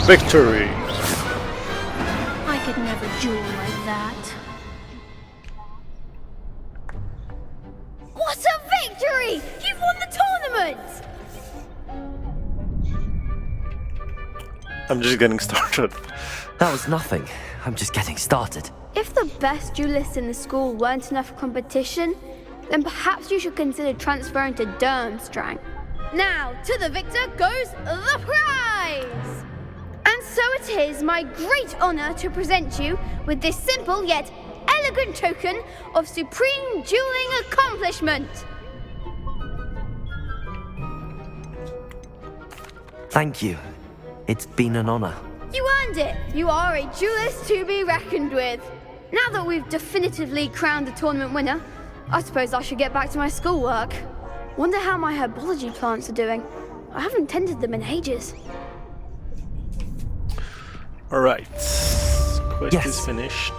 Victory! I could never duel like that. What a victory! You've won the tournament! I'm just getting started. That was nothing. I'm just getting started. If the best duelists in the school weren't enough for competition, then perhaps you should consider transferring to Durmstrang. Now, to the victor goes the prize! And so it is my great honor to present you with this simple yet elegant token of supreme dueling accomplishment. Thank you. It's been an honor. You earned it. You are a duelist to be reckoned with. Now that we've definitively crowned the tournament winner, I suppose I should get back to my schoolwork. Wonder how my herbology plants are doing. I haven't tended them in ages. Alright. Quest is finished.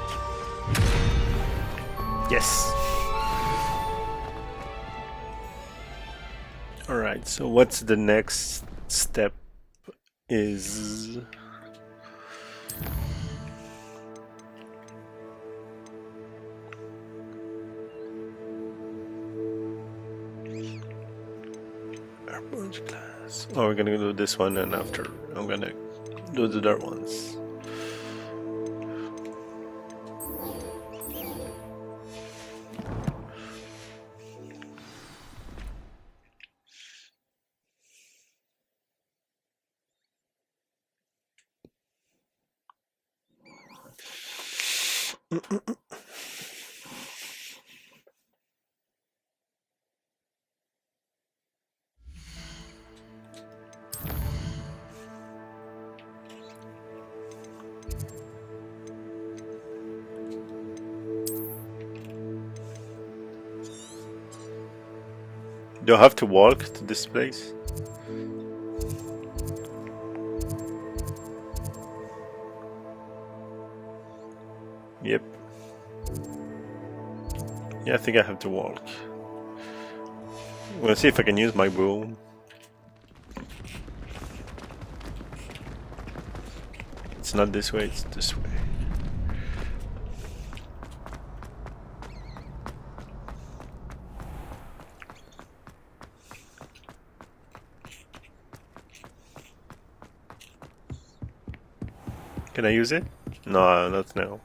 Yes. Alright, so what's the next step is... class. Oh, we're gonna do this one, and after I'm gonna do the other ones. Do I have to walk to this place? Yep. Yeah, I think I have to walk. I'm gonna see if I can use my broom. It's not this way, it's this way. Can I use it? No, not now.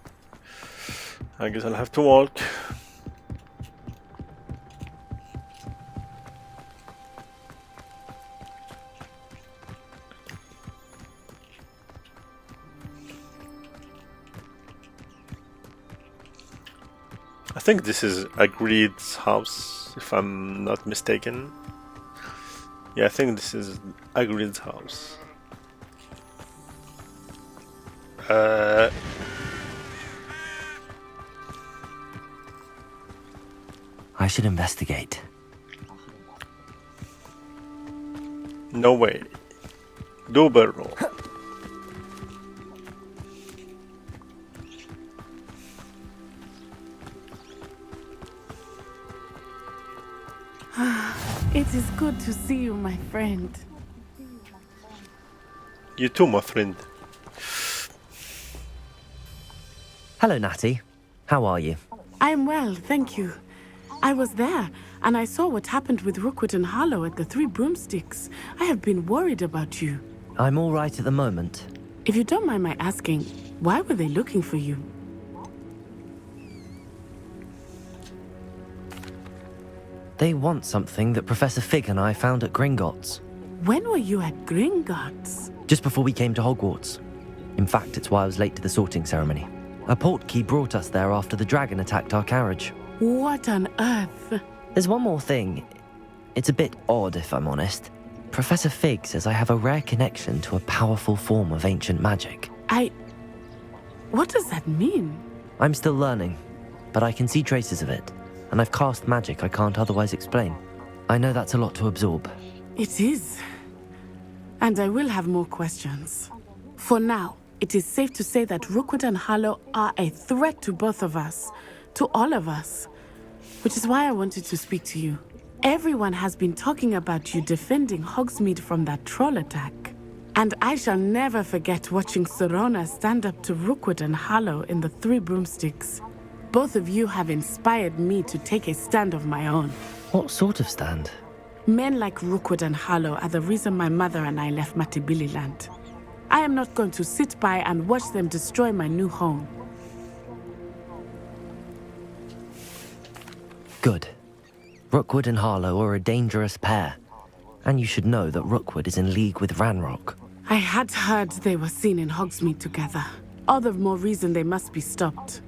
I guess I'll have to walk. I think this is Hagrid's house, if I'm not mistaken. Yeah, I think this is Hagrid's house. I should investigate. No way. Do barrel. It is good to see you, my friend. You too, my friend. Hello, Natty. How are you? I'm well, thank you. I was there, and I saw what happened with Rookwood and Harlow at the Three Broomsticks. I have been worried about you. I'm all right at the moment. If you don't mind my asking, why were they looking for you? They want something that Professor Fig and I found at Gringotts. When were you at Gringotts? Just before we came to Hogwarts. In fact, it's why I was late to the sorting ceremony. A portkey brought us there after the dragon attacked our carriage. What on earth? There's one more thing. It's a bit odd, if I'm honest. Professor Fig says I have a rare connection to a powerful form of ancient magic. What does that mean? I'm still learning, but I can see traces of it, and I've cast magic I can't otherwise explain. I know that's a lot to absorb. It is. And I will have more questions. For now, it is safe to say that Rookwood and Harlow are a threat to both of us, to all of us, which is why I wanted to speak to you. Everyone has been talking about you defending Hogsmeade from that troll attack. And I shall never forget watching Serona stand up to Rookwood and Harlow in the Three Broomsticks. Both of you have inspired me to take a stand of my own. What sort of stand? Men like Rookwood and Harlow are the reason my mother and I left Matabeleland. I am not going to sit by and watch them destroy my new home. Good. Rookwood and Harlow are a dangerous pair. And you should know that Rookwood is in league with Ranrock. I had heard they were seen in Hogsmeade together. All the more reason they must be stopped.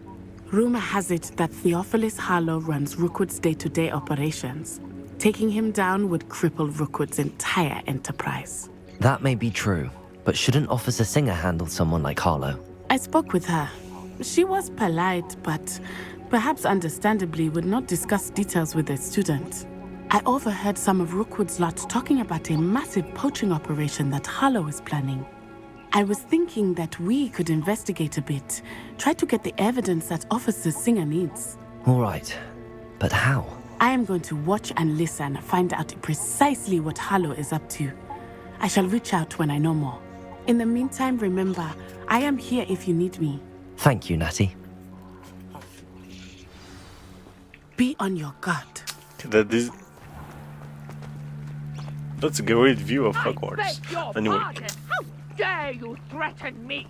Rumor has it that Theophilus Harlow runs Rookwood's day-to-day operations. Taking him down would cripple Rookwood's entire enterprise. That may be true, but shouldn't Officer Singer handle someone like Harlow? I spoke with her. She was polite, but perhaps understandably would not discuss details with a student. I overheard some of Rookwood's lot talking about a massive poaching operation that Harlow is planning. I was thinking that we could investigate a bit, try to get the evidence that Officer Singer needs. All right, but how? I am going to watch and listen, find out precisely what Harlow is up to. I shall reach out when I know more. In the meantime, remember, I am here if you need me. Thank you, Natty. Be on your guard. That's a great view of Hogwarts. Anyway. How dare you threaten me?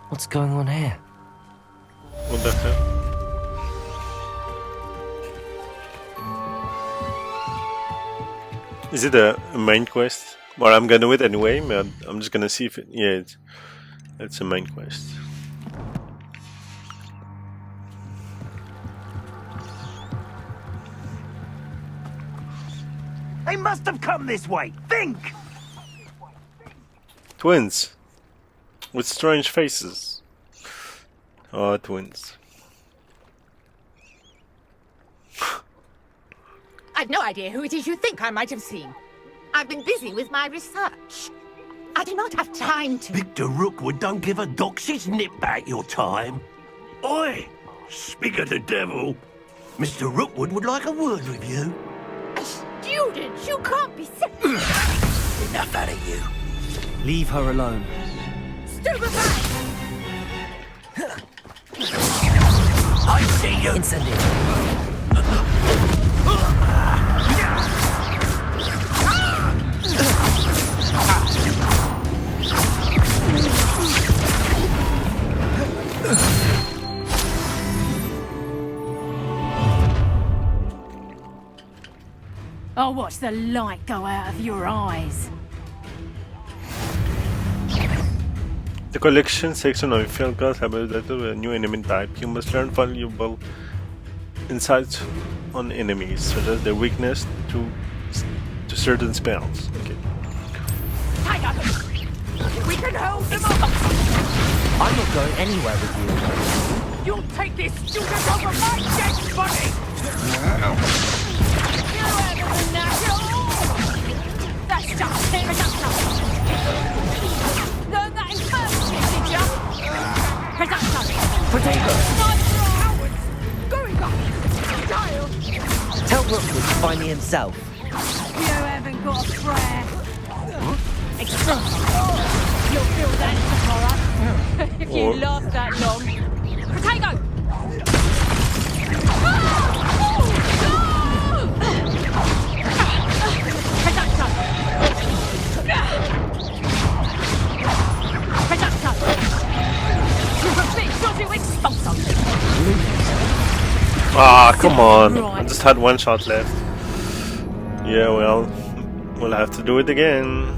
What's going on here? What the hell? Is it a main quest? Well, I'm gonna do it anyway, but I'm just gonna see if it... Yeah, it's a main quest. They must have come this way. Think! Twins. With strange faces. Oh, twins. I've no idea who it is you think I might have seen. I've been busy with my research. I do not have time to... Victor Rookwood don't give a doxy's nip back your time. Oi! Speak of the devil. Mr. Rookwood would like a word with you. Students, you can't be sick. Enough out of you. Leave her alone. Stupefy! I see you. Incendio. I'll watch the light go out of your eyes. The collection section of field class have a new enemy type. You must learn valuable insights on enemies, such as their weakness to certain spells. Okay. We can hold them up! I'm not going anywhere with you. You'll take this student over my dead body! You're better than that! That's just reduction! Learn that in first, did ya? Reduction! Potato! Nice cowards! Going up! Child! Tell Rookwood to find me himself. You haven't got a prayer! You'll feel that tomorrow. If you last that long. Potato! Ah, come on. I just had one shot left. Yeah, well, we'll have to do it again.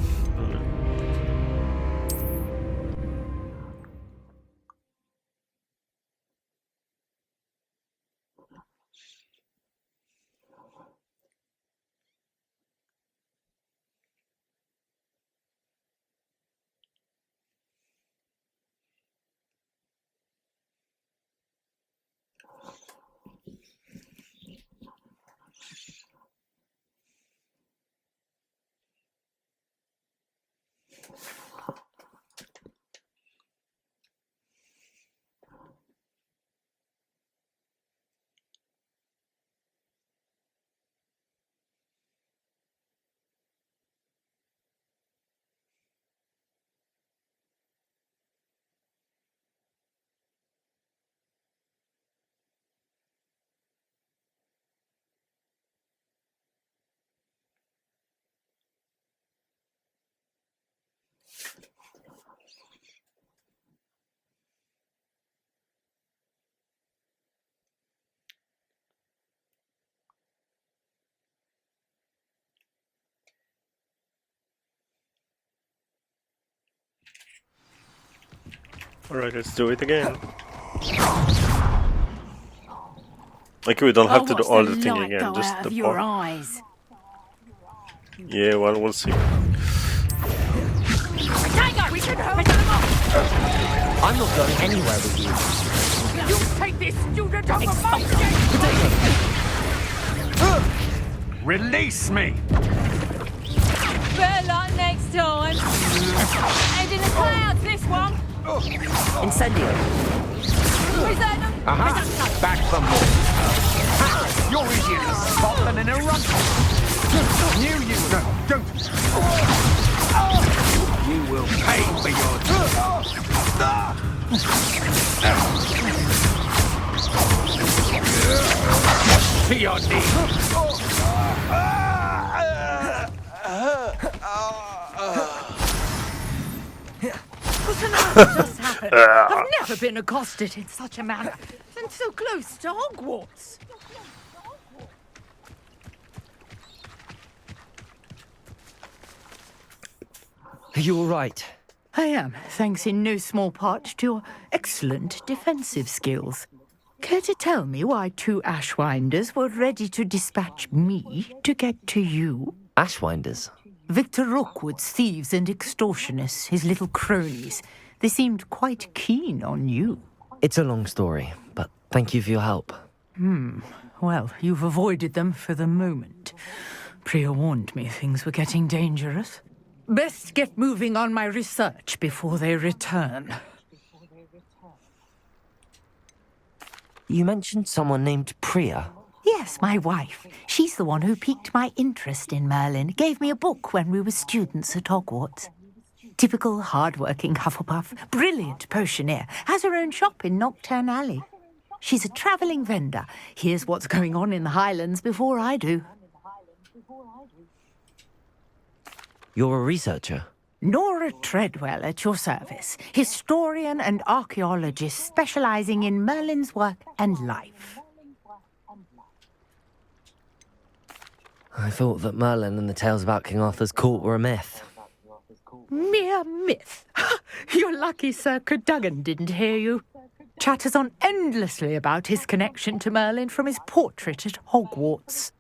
Alright, let's do it again. Like we don't have to do all the thing again, just the part. Eyes. Yeah, well, we'll see. We can hold them up! I'm not going anywhere with you. You'll take this student over my dead! Release me! Better luck next time! And in the clouds, this one! Incendio. Aha! Back from more! Ha! You're easier to spot than an eruption! Knew you would. Don't! You will pay for your... To your knees! What on earth just happened? I've never been accosted in such a manner, and so close to Hogwarts. Are you all right? I am, thanks in no small part to your excellent defensive skills. Care to tell me why two Ashwinders were ready to dispatch me to get to you? Ashwinders? Victor Rookwood's thieves and extortionists, his little cronies. They seemed quite keen on you. It's a long story, but thank you for your help. Well, you've avoided them for the moment. Priya warned me things were getting dangerous. Best get moving on my research before they return. You mentioned someone named Priya. Yes, my wife. She's the one who piqued my interest in Merlin. Gave me a book when we were students at Hogwarts. Typical hard-working Hufflepuff, brilliant potioneer, has her own shop in Nocturne Alley. She's a travelling vendor. Hears what's going on in the Highlands before I do. You're a researcher? Nora Treadwell at your service, historian and archaeologist specialising in Merlin's work and life. I thought that Merlin and the tales about King Arthur's court were a myth. Mere myth. You're lucky Sir Cadogan didn't hear you. Chatters on endlessly about his connection to Merlin from his portrait at Hogwarts.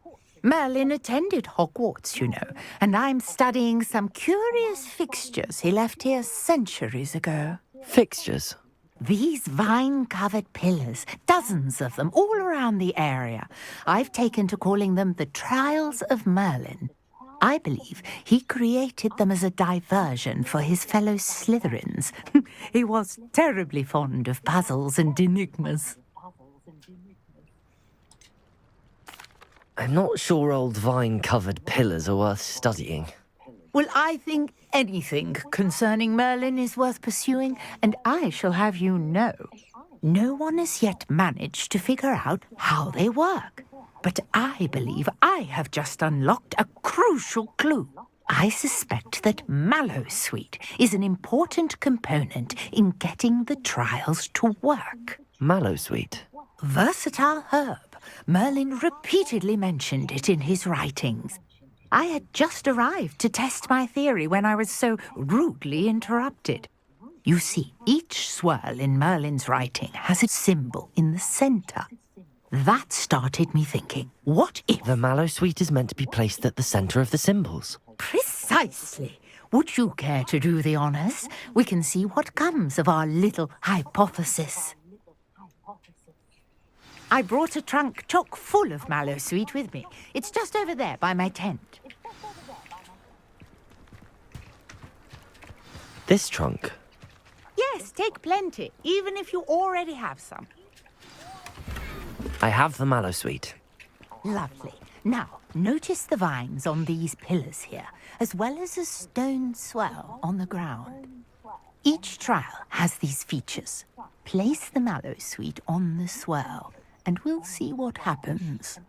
Merlin attended Hogwarts, you know, and I'm studying some curious fixtures he left here centuries ago. Fixtures? These vine-covered pillars, dozens of them, all around the area. I've taken to calling them the Trials of Merlin. I believe he created them as a diversion for his fellow Slytherins. He was terribly fond of puzzles and enigmas. I'm not sure old vine-covered pillars are worth studying. Well, I think anything concerning Merlin is worth pursuing, and I shall have you know, no one has yet managed to figure out how they work. But I believe I have just unlocked a crucial clue. I suspect that Mallowsweet is an important component in getting the trials to work. Mallowsweet? Versatile herb. Merlin repeatedly mentioned it in his writings. I had just arrived to test my theory when I was so rudely interrupted. You see, each swirl in Merlin's writing has a symbol in the centre. That started me thinking, what if... The Mallowsweet is meant to be placed at the centre of the symbols. Precisely. Would you care to do the honours? We can see what comes of our little hypothesis. I brought a trunk chock full of Mallowsweet with me. It's just over there by my tent. This trunk? Yes, take plenty, even if you already have some. I have the Mallowsweet. Lovely. Now, notice the vines on these pillars here, as well as a stone swell on the ground. Each trial has these features. Place the Mallowsweet on the swell, and we'll see what happens.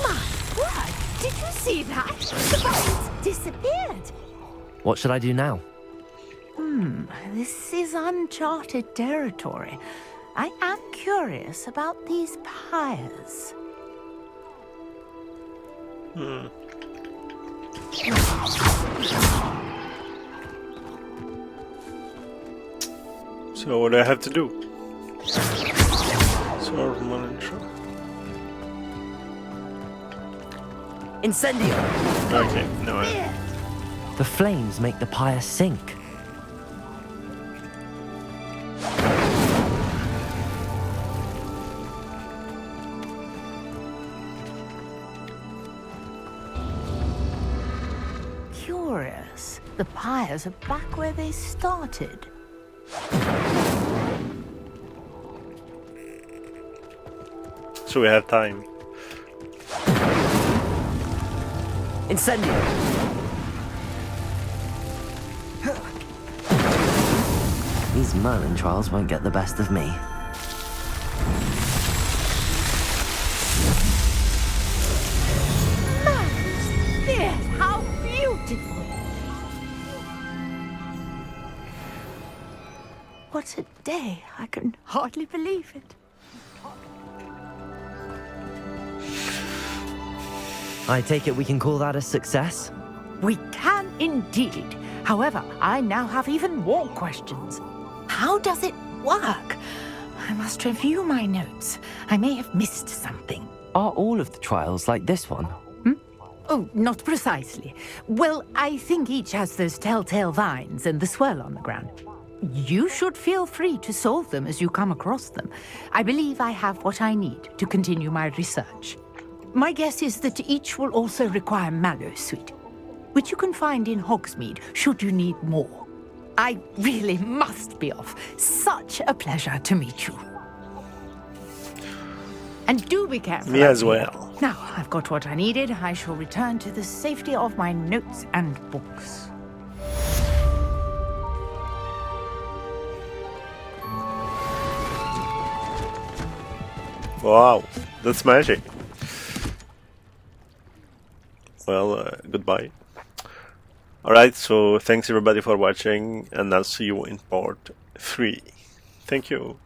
My word! Did you see that? The vines disappeared! What should I do now? This is uncharted territory. I am curious about these pyres. So what do I have to do? Solve monitor. Incendio! Okay, no. The flames make the pyre sink. Curious. The pyres are back where they started. So we have time. Incendio! These Merlin trials won't get the best of me. Yes, how beautiful! What a day. I can hardly believe it. I take it we can call that a success? We can indeed. However, I now have even more questions. How does it work? I must review my notes. I may have missed something. Are all of the trials like this one? Oh, not precisely. Well, I think each has those telltale vines and the swirl on the ground. You should feel free to solve them as you come across them. I believe I have what I need to continue my research. My guess is that each will also require mallow sweet, which you can find in Hogsmeade should you need more. I really must be off. Such a pleasure to meet you. And do be careful. Me as well. Now, I've got what I needed. I shall return to the safety of my notes and books. Wow, that's magic. Well, goodbye. Alright, so thanks everybody for watching, and I'll see you in part 3. Thank you.